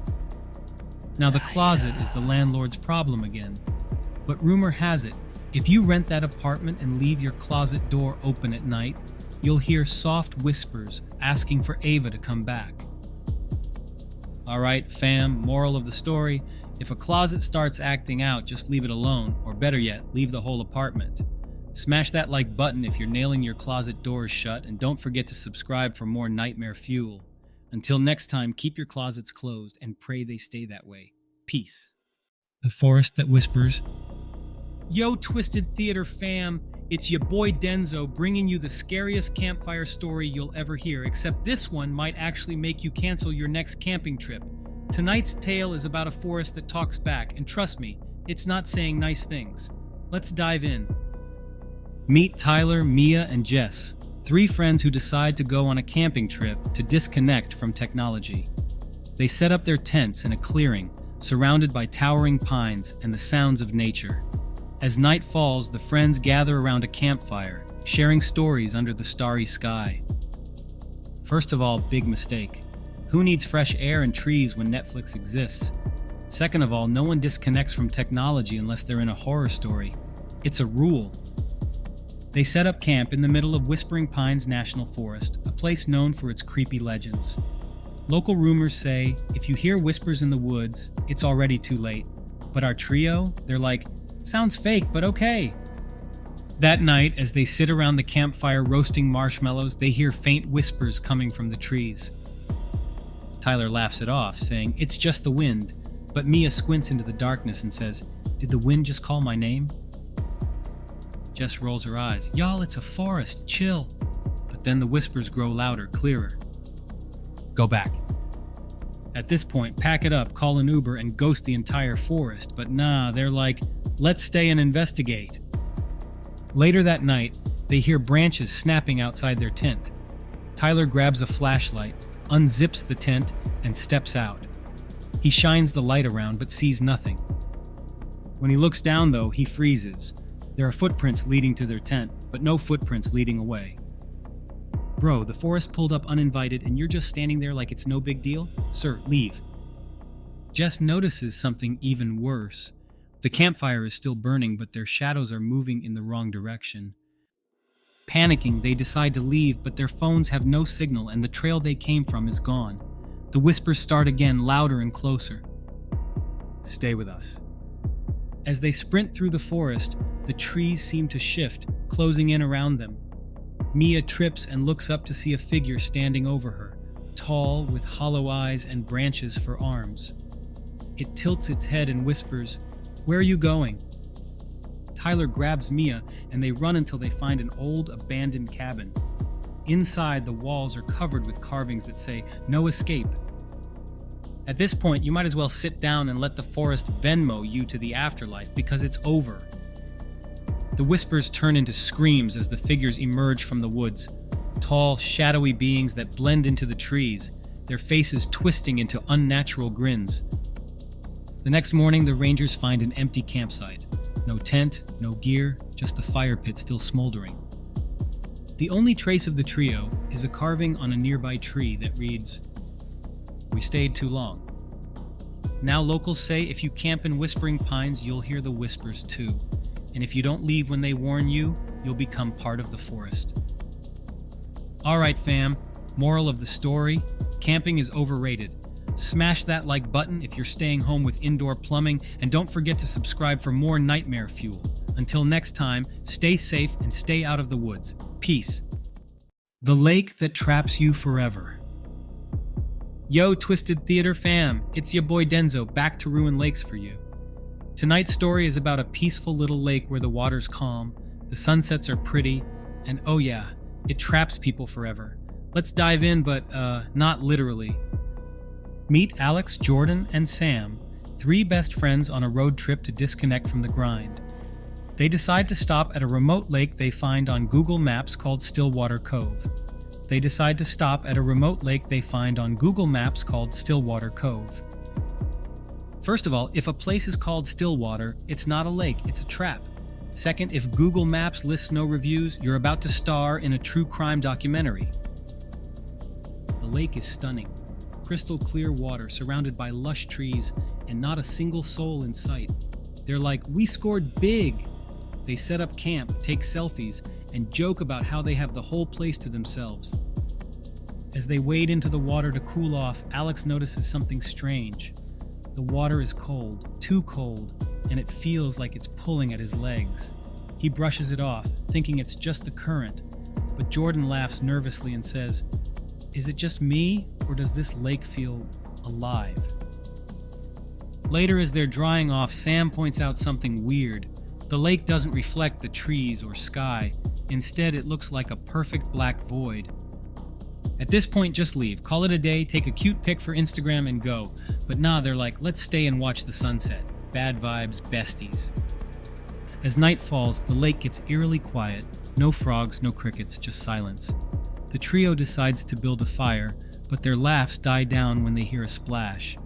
S1: Now the closet is the landlord's problem again. But rumor has it, if you rent that apartment and leave your closet door open at night, you'll hear soft whispers asking for Ava to come back. Alright, fam, moral of the story, if a closet starts acting out, just leave it alone, or better yet, leave the whole apartment. Smash that like button if you're nailing your closet doors shut, and don't forget to subscribe for more nightmare fuel. Until next time, keep your closets closed and pray they stay that way. Peace. The Forest That Whispers. Yo, Twisted Theater fam, it's your boy Denzo bringing you the scariest campfire story you'll ever hear, except this one might actually make you cancel your next camping trip. Tonight's tale is about a forest that talks back, and trust me, it's not saying nice things. Let's dive in. Meet Tyler, Mia, and Jess, 3 friends who decide to go on a camping trip to disconnect from technology. They set up their tents in a clearing, surrounded by towering pines and the sounds of nature. As night falls, the friends gather around a campfire, sharing stories under the starry sky. First of all, big mistake. Who needs fresh air and trees when Netflix exists? Second of all, no one disconnects from technology unless they're in a horror story. It's a rule. They set up camp in the middle of Whispering Pines National Forest, a place known for its creepy legends. Local rumors say, if you hear whispers in the woods, it's already too late. But our trio, they're like, sounds fake, but okay. That night, as they sit around the campfire roasting marshmallows, they hear faint whispers coming from the trees. Tyler laughs it off, saying, it's just the wind, but Mia squints into the darkness and says, did the wind just call my name? Jess rolls her eyes. Y'all, it's a forest, chill. But then the whispers grow louder, clearer. Go back. At this point, pack it up, call an Uber, and ghost the entire forest. But nah, they're like, let's stay and investigate. Later that night, they hear branches snapping outside their tent. Tyler grabs a flashlight, unzips the tent, and steps out. He shines the light around, but sees nothing. When he looks down, though, he freezes. There are footprints leading to their tent, but no footprints leading away. Bro, the forest pulled up uninvited and you're just standing there like it's no big deal? Sir, leave. Jess notices something even worse. The campfire is still burning, but their shadows are moving in the wrong direction. Panicking, they decide to leave, but their phones have no signal and the trail they came from is gone. The whispers start again, louder and closer. Stay with us. As they sprint through the forest, the trees seem to shift, closing in around them. Mia trips and looks up to see a figure standing over her, tall, with hollow eyes and branches for arms. It tilts its head and whispers, "Where are you going?" Tyler grabs Mia, and they run until they find an old, abandoned cabin. Inside, the walls are covered with carvings that say, "No escape." At this point, you might as well sit down and let the forest Venmo you to the afterlife, because it's over. The whispers turn into screams as the figures emerge from the woods. Tall, shadowy beings that blend into the trees, their faces twisting into unnatural grins. The next morning, the rangers find an empty campsite. No tent, no gear, just a fire pit still smoldering. The only trace of the trio is a carving on a nearby tree that reads, We stayed too long. Now locals say if you camp in Whispering Pines, you'll hear the whispers too. And if you don't leave when they warn you, you'll become part of the forest. Alright fam, moral of the story, camping is overrated. Smash that like button if you're staying home with indoor plumbing, and don't forget to subscribe for more nightmare fuel. Until next time, stay safe and stay out of the woods. Peace. The lake that traps you forever. Yo, Twisted Theater fam, it's your boy Denzo, back to ruin lakes for you. Tonight's story is about a peaceful little lake where the water's calm, the sunsets are pretty, and oh yeah, it traps people forever. Let's dive in, but not literally. Meet Alex, Jordan, and Sam, three best friends on a road trip to disconnect from the grind. They decide to stop at a remote lake they find on Google Maps called Stillwater Cove. First of all, if a place is called Stillwater, it's not a lake, it's a trap. Second, if Google Maps lists no reviews, you're about to star in a true crime documentary. The lake is stunning. Crystal clear water surrounded by lush trees and not a single soul in sight. They're like, we scored big! They set up camp, take selfies, and joke about how they have the whole place to themselves. As they wade into the water to cool off, Alex notices something strange. The water is cold, too cold, and it feels like it's pulling at his legs. He brushes it off, thinking it's just the current, but Jordan laughs nervously and says, "Is it just me, or does this lake feel alive?" Later, as they're drying off, Sam points out something weird. The lake doesn't reflect the trees or sky. Instead, it looks like a perfect black void. At this point, just leave. Call it a day, take a cute pic for Instagram, and go. But nah, they're like, let's stay and watch the sunset. Bad vibes, besties. As night falls, the lake gets eerily quiet. No frogs, no crickets, just silence. The trio decides to build a fire, but their laughs die down when they hear a splash.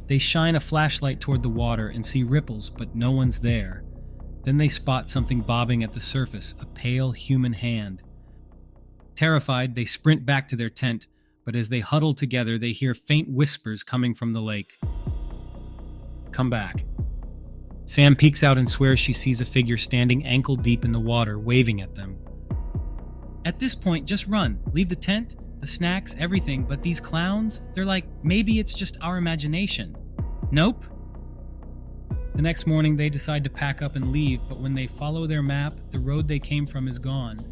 S1: They shine a flashlight toward the water and see ripples, but no one's there. Then they spot something bobbing at the surface, a pale human hand. Terrified, they sprint back to their tent, but as they huddle together, they hear faint whispers coming from the lake. Come back. Sam peeks out and swears she sees a figure standing ankle deep in the water, waving at them. At this point, just run. Leave the tent, the snacks, everything, but these clowns, they're like, maybe it's just our imagination. Nope. The next morning, they decide to pack up and leave, but when they follow their map, the road they came from is gone.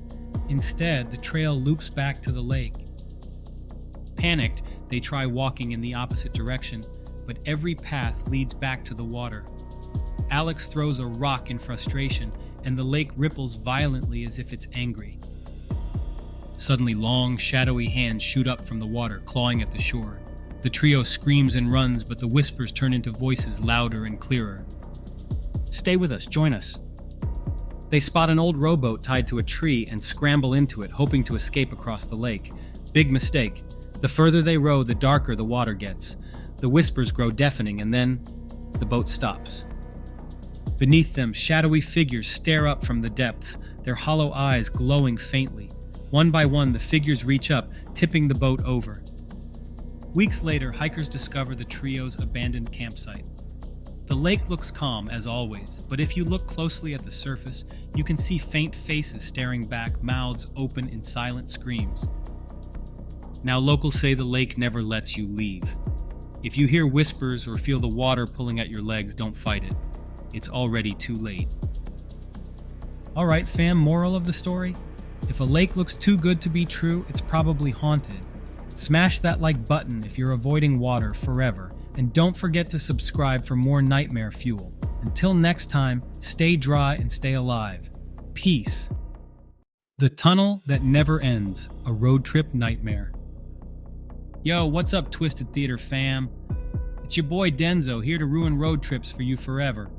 S1: Instead, the trail loops back to the lake. Panicked, they try walking in the opposite direction, but every path leads back to the water. Alex throws a rock in frustration, and the lake ripples violently as if it's angry. Suddenly, long, shadowy hands shoot up from the water, clawing at the shore. The trio screams and runs, but the whispers turn into voices louder and clearer. Stay with us, join us. They spot an old rowboat tied to a tree and scramble into it, hoping to escape across the lake. Big mistake. The further they row, the darker the water gets. The whispers grow deafening, and then the boat stops. Beneath them, shadowy figures stare up from the depths, their hollow eyes glowing faintly. One by one, the figures reach up, tipping the boat over. Weeks later, hikers discover the trio's abandoned campsite. The lake looks calm, as always, but if you look closely at the surface, you can see faint faces staring back, mouths open in silent screams. Now, locals say the lake never lets you leave. If you hear whispers or feel the water pulling at your legs, don't fight it. It's already too late. Alright fam, moral of the story? If a lake looks too good to be true, it's probably haunted. Smash that like button if you're avoiding water forever, and don't forget to subscribe for more nightmare fuel. Until next time, stay dry and stay alive. Peace. The Tunnel That Never Ends, a road trip nightmare. Yo, what's up, Twisted Theater fam? It's your boy Denzo, here to ruin road trips for you forever.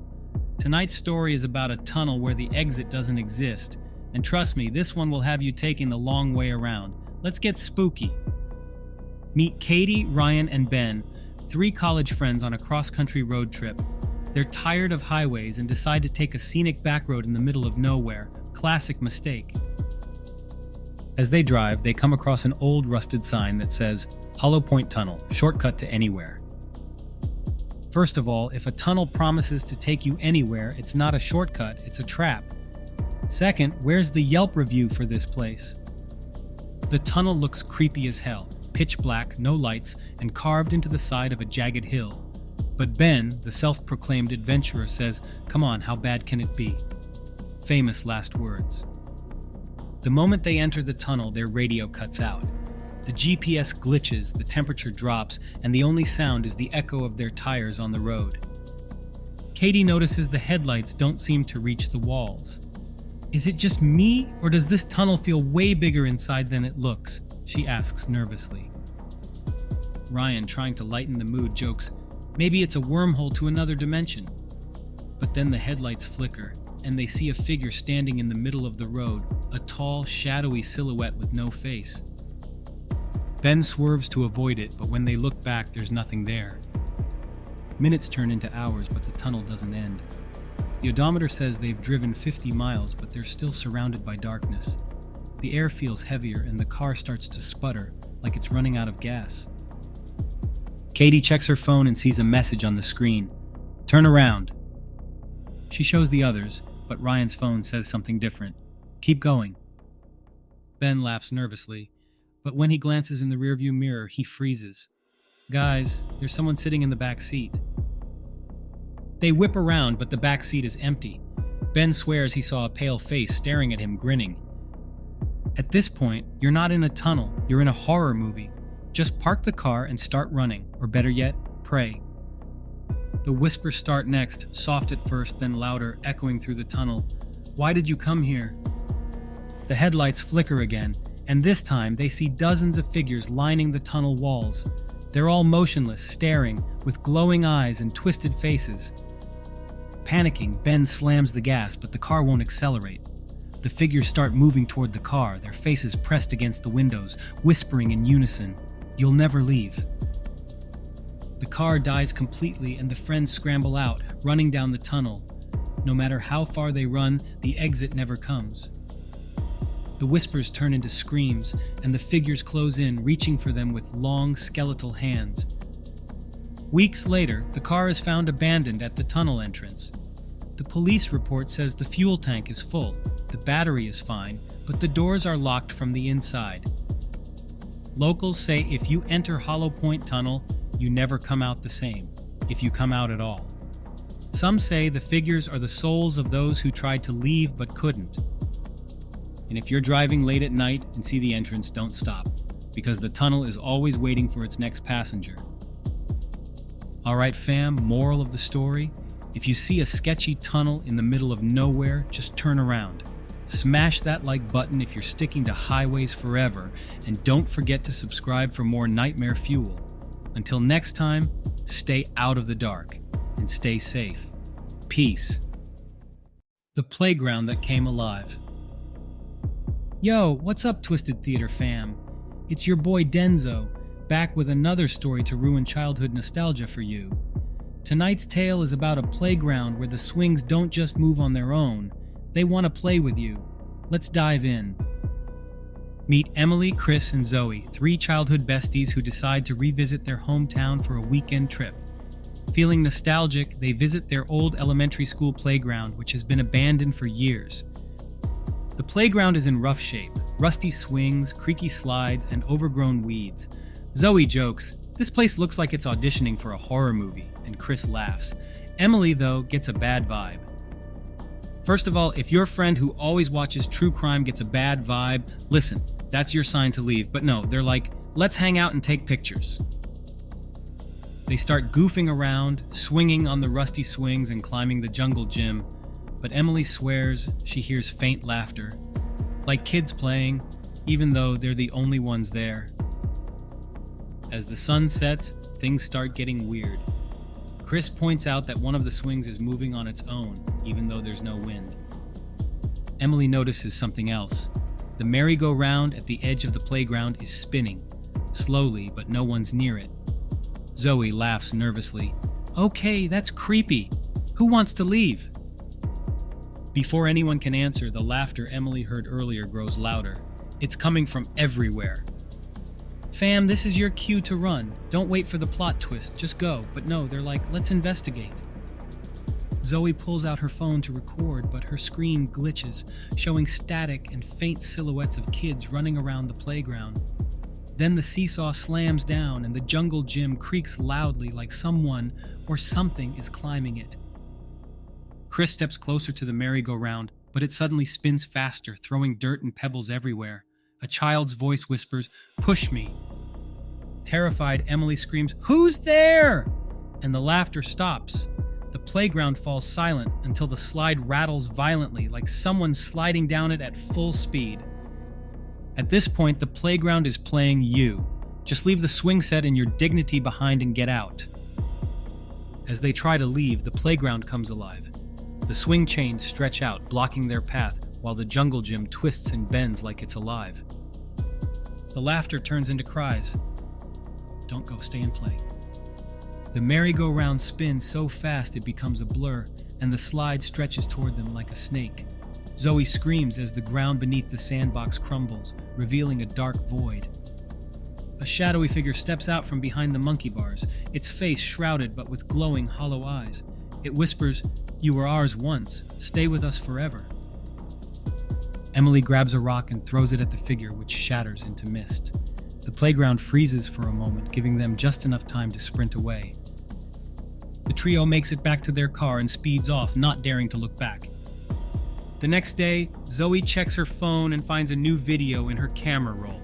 S1: Tonight's story is about a tunnel where the exit doesn't exist, and trust me, this one will have you taking the long way around. Let's get spooky. Meet Katie, Ryan, and Ben, three college friends on a cross-country road trip. They're tired of highways and decide to take a scenic back road in the middle of nowhere. Classic mistake. As they drive, they come across an old rusted sign that says, Hollow Point Tunnel, shortcut to anywhere. First of all, if a tunnel promises to take you anywhere, it's not a shortcut, it's a trap. Second, where's the Yelp review for this place? The tunnel looks creepy as hell, pitch black, no lights, and carved into the side of a jagged hill. But Ben, the self-proclaimed adventurer, says, "Come on, how bad can it be?" Famous last words. The moment they enter the tunnel, their radio cuts out. The GPS glitches, the temperature drops, and the only sound is the echo of their tires on the road. Katie notices the headlights don't seem to reach the walls. Is it just me, or does this tunnel feel way bigger inside than it looks? She asks nervously. Ryan, trying to lighten the mood, jokes, "Maybe it's a wormhole to another dimension." But then the headlights flicker, and they see a figure standing in the middle of the road, a tall, shadowy silhouette with no face. Ben swerves to avoid it, but when they look back, there's nothing there. Minutes turn into hours, but the tunnel doesn't end. The odometer says they've driven 50 miles, but they're still surrounded by darkness. The air feels heavier, and the car starts to sputter, like it's running out of gas. Katie checks her phone and sees a message on the screen. "Turn around." She shows the others, but Ryan's phone says something different. "Keep going." Ben laughs nervously, but when he glances in the rearview mirror, he freezes. "Guys, there's someone sitting in the back seat." They whip around, but the back seat is empty. Ben swears he saw a pale face staring at him, grinning. At this point, you're not in a tunnel, you're in a horror movie. Just park the car and start running, or better yet, pray. The whispers start next, soft at first, then louder, echoing through the tunnel. "Why did you come here?" The headlights flicker again, and this time they see dozens of figures lining the tunnel walls. They're all motionless, staring, with glowing eyes and twisted faces. Panicking, Ben slams the gas, but the car won't accelerate. The figures start moving toward the car, their faces pressed against the windows, whispering in unison, "You'll never leave." The car dies completely, and the friends scramble out, running down the tunnel. No matter how far they run, the exit never comes. The whispers turn into screams, and the figures close in, reaching for them with long, skeletal hands. Weeks later, the car is found abandoned at the tunnel entrance. The police report says the fuel tank is full, the battery is fine, but the doors are locked from the inside. Locals say if you enter Hollow Point Tunnel, you never come out the same, if you come out at all. Some say the figures are the souls of those who tried to leave but couldn't. And if you're driving late at night and see the entrance, don't stop, because the tunnel is always waiting for its next passenger. Alright fam, moral of the story, if you see a sketchy tunnel in the middle of nowhere, just turn around. Smash that like button if you're sticking to highways forever, and don't forget to subscribe for more nightmare fuel. Until next time, stay out of the dark, and stay safe. Peace. The playground that came alive. Yo, what's up, Twisted Theater fam? It's your boy Denzo, back with another story to ruin childhood nostalgia for you. Tonight's tale is about a playground where the swings don't just move on their own, they want to play with you. Let's dive in. Meet Emily, Chris, and Zoe, 3 childhood besties who decide to revisit their hometown for a weekend trip. Feeling nostalgic, they visit their old elementary school playground, which has been abandoned for years. The playground is in rough shape, rusty swings, creaky slides, and overgrown weeds. Zoe jokes, "This place looks like it's auditioning for a horror movie," and Chris laughs. Emily, though, gets a bad vibe. First of all, if your friend who always watches true crime gets a bad vibe, listen, that's your sign to leave. But no, they're like, "Let's hang out and take pictures." They start goofing around, swinging on the rusty swings and climbing the jungle gym. But Emily swears she hears faint laughter, like kids playing, even though they're the only ones there. As the sun sets, things start getting weird. Chris points out that one of the swings is moving on its own, even though there's no wind. Emily notices something else. The merry-go-round at the edge of the playground is spinning, slowly, but no one's near it. Zoe laughs nervously. "Okay, that's creepy. Who wants to leave?" Before anyone can answer, the laughter Emily heard earlier grows louder. It's coming from everywhere. Fam, this is your cue to run. Don't wait for the plot twist, just go. But no, they're like, let's investigate. Zoe pulls out her phone to record, but her screen glitches, showing static and faint silhouettes of kids running around the playground. Then the seesaw slams down and the jungle gym creaks loudly like someone or something is climbing it. Chris steps closer to the merry-go-round, but it suddenly spins faster, throwing dirt and pebbles everywhere. A child's voice whispers, "Push me." Terrified, Emily screams, "Who's there?" And the laughter stops. The playground falls silent until the slide rattles violently, like someone sliding down it at full speed. At this point, the playground is playing you. Just leave the swing set and your dignity behind and get out. As they try to leave, the playground comes alive. The swing chains stretch out, blocking their path, while the jungle gym twists and bends like it's alive. The laughter turns into cries. Don't go, stay and play. The merry-go-round spins so fast it becomes a blur, and the slide stretches toward them like a snake. Zoe screams as the ground beneath the sandbox crumbles, revealing a dark void. A shadowy figure steps out from behind the monkey bars, its face shrouded but with glowing, hollow eyes. It whispers, "You were ours once. Stay with us forever." Emily grabs a rock and throws it at the figure, which shatters into mist. The playground freezes for a moment, giving them just enough time to sprint away. The trio makes it back to their car and speeds off, not daring to look back. The next day, Zoe checks her phone and finds a new video in her camera roll.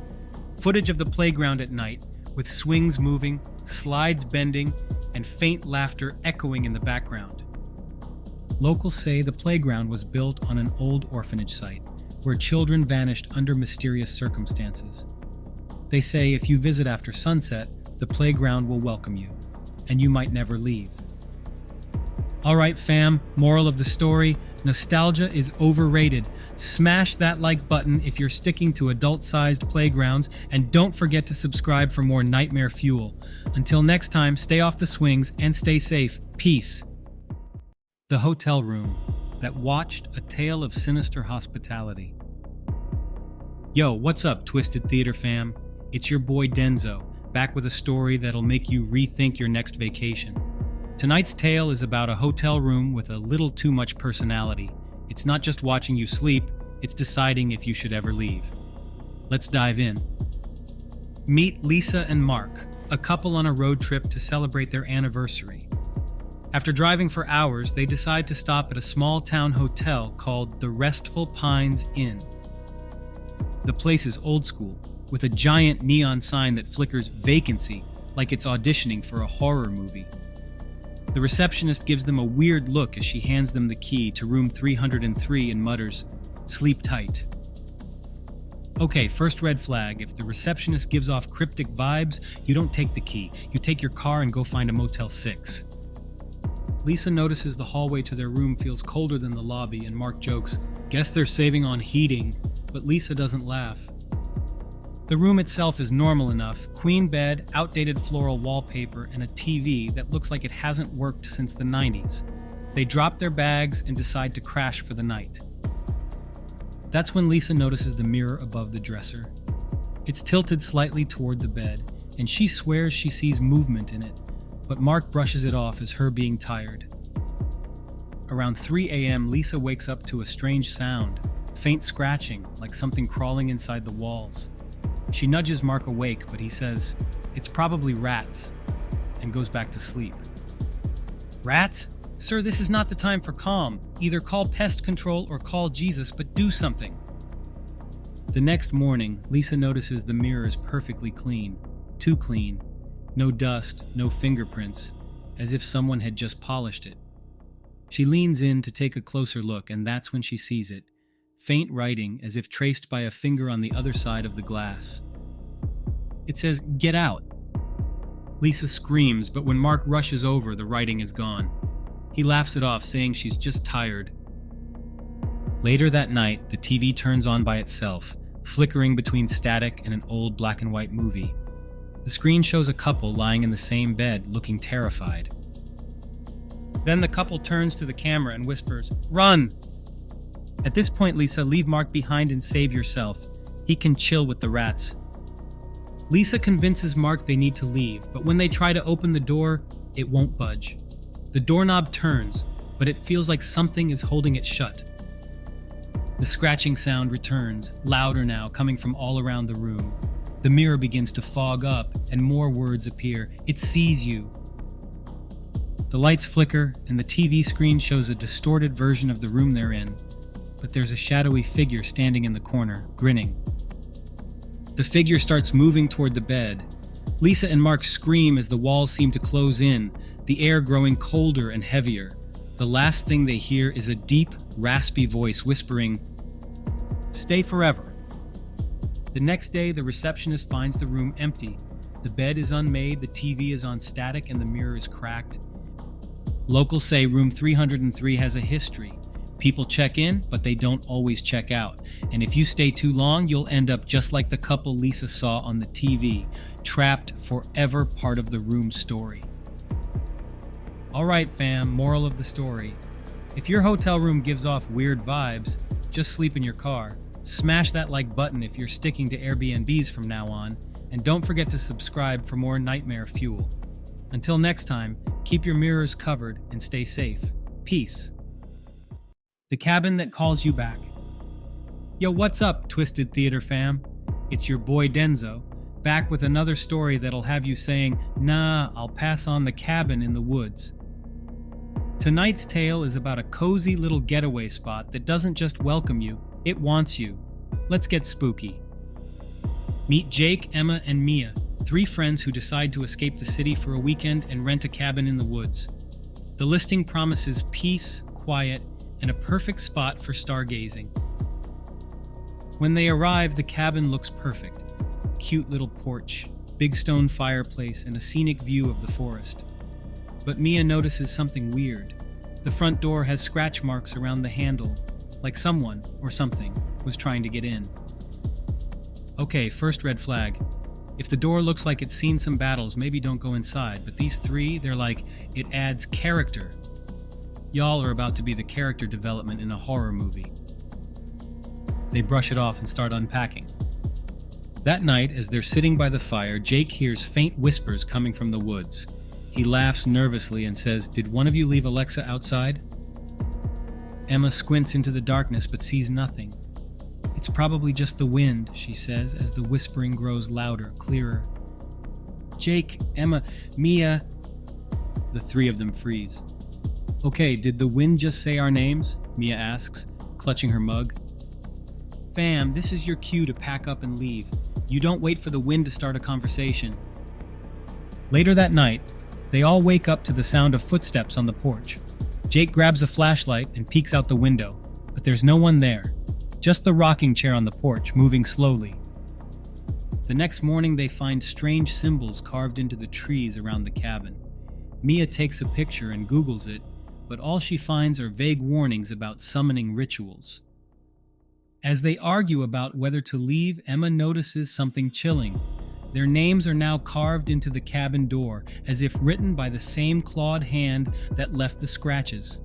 S1: Footage of the playground at night, with swings moving, slides bending, and faint laughter echoing in the background. Locals say the playground was built on an old orphanage site, where children vanished under mysterious circumstances. They say if you visit after sunset, the playground will welcome you, and you might never leave. Alright fam, moral of the story, nostalgia is overrated. Smash that like button if you're sticking to adult-sized playgrounds, and don't forget to subscribe for more nightmare fuel. Until next time, stay off the swings and stay safe. Peace. The hotel room that watched a tale of sinister hospitality. Yo, what's up, Twisted Theater fam? It's your boy Denzo, back with a story that'll make you rethink your next vacation. Tonight's tale is about a hotel room with a little too much personality. It's not just watching you sleep, it's deciding if you should ever leave. Let's dive in. Meet Lisa and Mark, a couple on a road trip to celebrate their anniversary. After driving for hours, they decide to stop at a small-town hotel called the Restful Pines Inn. The place is old school, with a giant neon sign that flickers vacancy like it's auditioning for a horror movie. The receptionist gives them a weird look as she hands them the key to room 303 and mutters, "Sleep tight." Okay, first red flag. If the receptionist gives off cryptic vibes, you don't take the key. You take your car and go find a Motel 6. Lisa notices the hallway to their room feels colder than the lobby, and Mark jokes, "Guess they're saving on heating," but Lisa doesn't laugh. The room itself is normal enough: queen bed, outdated floral wallpaper, and a TV that looks like it hasn't worked since the 90s. They drop their bags and decide to crash for the night. That's when Lisa notices the mirror above the dresser. It's tilted slightly toward the bed, and she swears she sees movement in it, but Mark brushes it off as her being tired. Around 3 a.m., Lisa wakes up to a strange sound, faint scratching, like something crawling inside the walls. She nudges Mark awake, but he says, "It's probably rats," and goes back to sleep. Rats? Sir, this is not the time for calm. Either call pest control or call Jesus, but do something. The next morning, Lisa notices the mirror is perfectly clean. Too clean. No dust, no fingerprints, as if someone had just polished it. She leans in to take a closer look, and that's when she sees it. Faint writing, as if traced by a finger on the other side of the glass. It says, "Get out." Lisa screams, but when Mark rushes over, the writing is gone. He laughs it off, saying she's just tired. Later that night, the TV turns on by itself, flickering between static and an old black and white movie. The screen shows a couple lying in the same bed, looking terrified. Then the couple turns to the camera and whispers, "Run!" At this point, Lisa, leave Mark behind and save yourself. He can chill with the rats. Lisa convinces Mark they need to leave, but when they try to open the door, it won't budge. The doorknob turns, but it feels like something is holding it shut. The scratching sound returns, louder now, coming from all around the room. The mirror begins to fog up, and more words appear. It sees you. The lights flicker, and the TV screen shows a distorted version of the room they're in, but there's a shadowy figure standing in the corner, grinning. The figure starts moving toward the bed. Lisa and Mark scream as the walls seem to close in, the air growing colder and heavier. The last thing they hear is a deep, raspy voice whispering, "Stay forever." The next day, the receptionist finds the room empty. The bed is unmade, the TV is on static, and the mirror is cracked. Locals say room 303 has a history. People check in, but they don't always check out. And if you stay too long, you'll end up just like the couple Lisa saw on the TV, trapped forever, part of the room story. Alright fam, moral of the story. If your hotel room gives off weird vibes, just sleep in your car. Smash that like button if you're sticking to Airbnbs from now on, and don't forget to subscribe for more nightmare fuel. Until next time, keep your mirrors covered and stay safe. Peace. The Cabin That Calls You Back. Yo, what's up, Twisted Theater fam? It's your boy Denzo, back with another story that'll have you saying, "Nah, I'll pass on the cabin in the woods." Tonight's tale is about a cozy little getaway spot that doesn't just welcome you, it wants you. Let's get spooky. Meet Jake, Emma, and Mia, three friends who decide to escape the city for a weekend and rent a cabin in the woods. The listing promises peace, quiet, and a perfect spot for stargazing. When they arrive, the cabin looks perfect. Cute little porch, big stone fireplace, and a scenic view of the forest. But Mia notices something weird. The front door has scratch marks around the handle, like someone, or something, was trying to get in. Okay, first red flag. If the door looks like it's seen some battles, maybe don't go inside, but these three, they're like, it adds character. Y'all are about to be the character development in a horror movie. They brush it off and start unpacking. That night, as they're sitting by the fire, Jake hears faint whispers coming from the woods. He laughs nervously and says, "Did one of you leave Alexa outside?" Emma squints into the darkness but sees nothing. "It's probably just the wind," she says as the whispering grows louder, clearer. "Jake, Emma, Mia..." The three of them freeze. "Okay, did the wind just say our names?" Mia asks, clutching her mug. "Fam, this is your cue to pack up and leave. You don't wait for the wind to start a conversation." Later that night, they all wake up to the sound of footsteps on the porch. Jake grabs a flashlight and peeks out the window, but there's no one there. Just the rocking chair on the porch, moving slowly. The next morning, they find strange symbols carved into the trees around the cabin. Mia takes a picture and Googles it, but all she finds are vague warnings about summoning rituals. As they argue about whether to leave, Emma notices something chilling. Their names are now carved into the cabin door, as if written by the same clawed hand that left the scratches.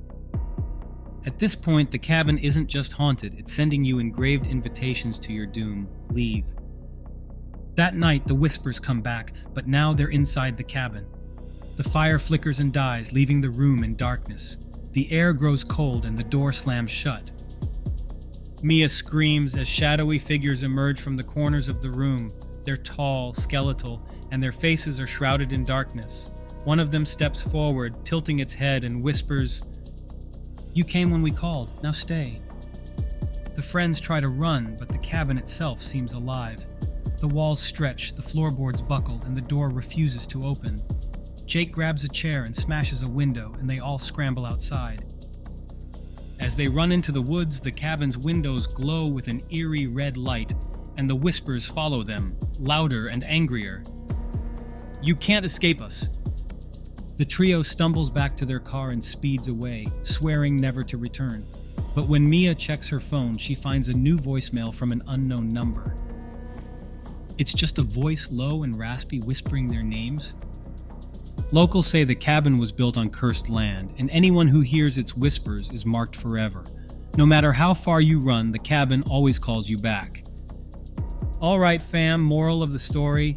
S1: At this point, the cabin isn't just haunted, it's sending you engraved invitations to your doom. Leave. That night, the whispers come back, but now they're inside the cabin. The fire flickers and dies, leaving the room in darkness. The air grows cold and the door slams shut. Mia screams as shadowy figures emerge from the corners of the room. They're tall, skeletal, and their faces are shrouded in darkness. One of them steps forward, tilting its head, and whispers, "You came when we called, now stay." The friends try to run, but the cabin itself seems alive. The walls stretch, the floorboards buckle, and the door refuses to open. Jake grabs a chair and smashes a window, and they all scramble outside. As they run into the woods, the cabin's windows glow with an eerie red light, and the whispers follow them, louder and angrier. "You can't escape us." The trio stumbles back to their car and speeds away, swearing never to return. But when Mia checks her phone, she finds a new voicemail from an unknown number. It's just a voice, low and raspy, whispering their names. Locals say the cabin was built on cursed land, and anyone who hears its whispers is marked forever. No matter how far you run, the cabin always calls you back. Alright fam, moral of the story,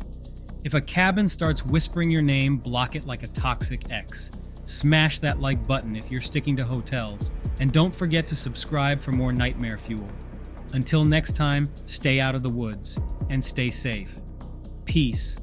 S1: If a cabin starts whispering your name, block it like a toxic ex. Smash that like button if you're sticking to hotels. And don't forget to subscribe for more nightmare fuel. Until next time, stay out of the woods and stay safe. Peace.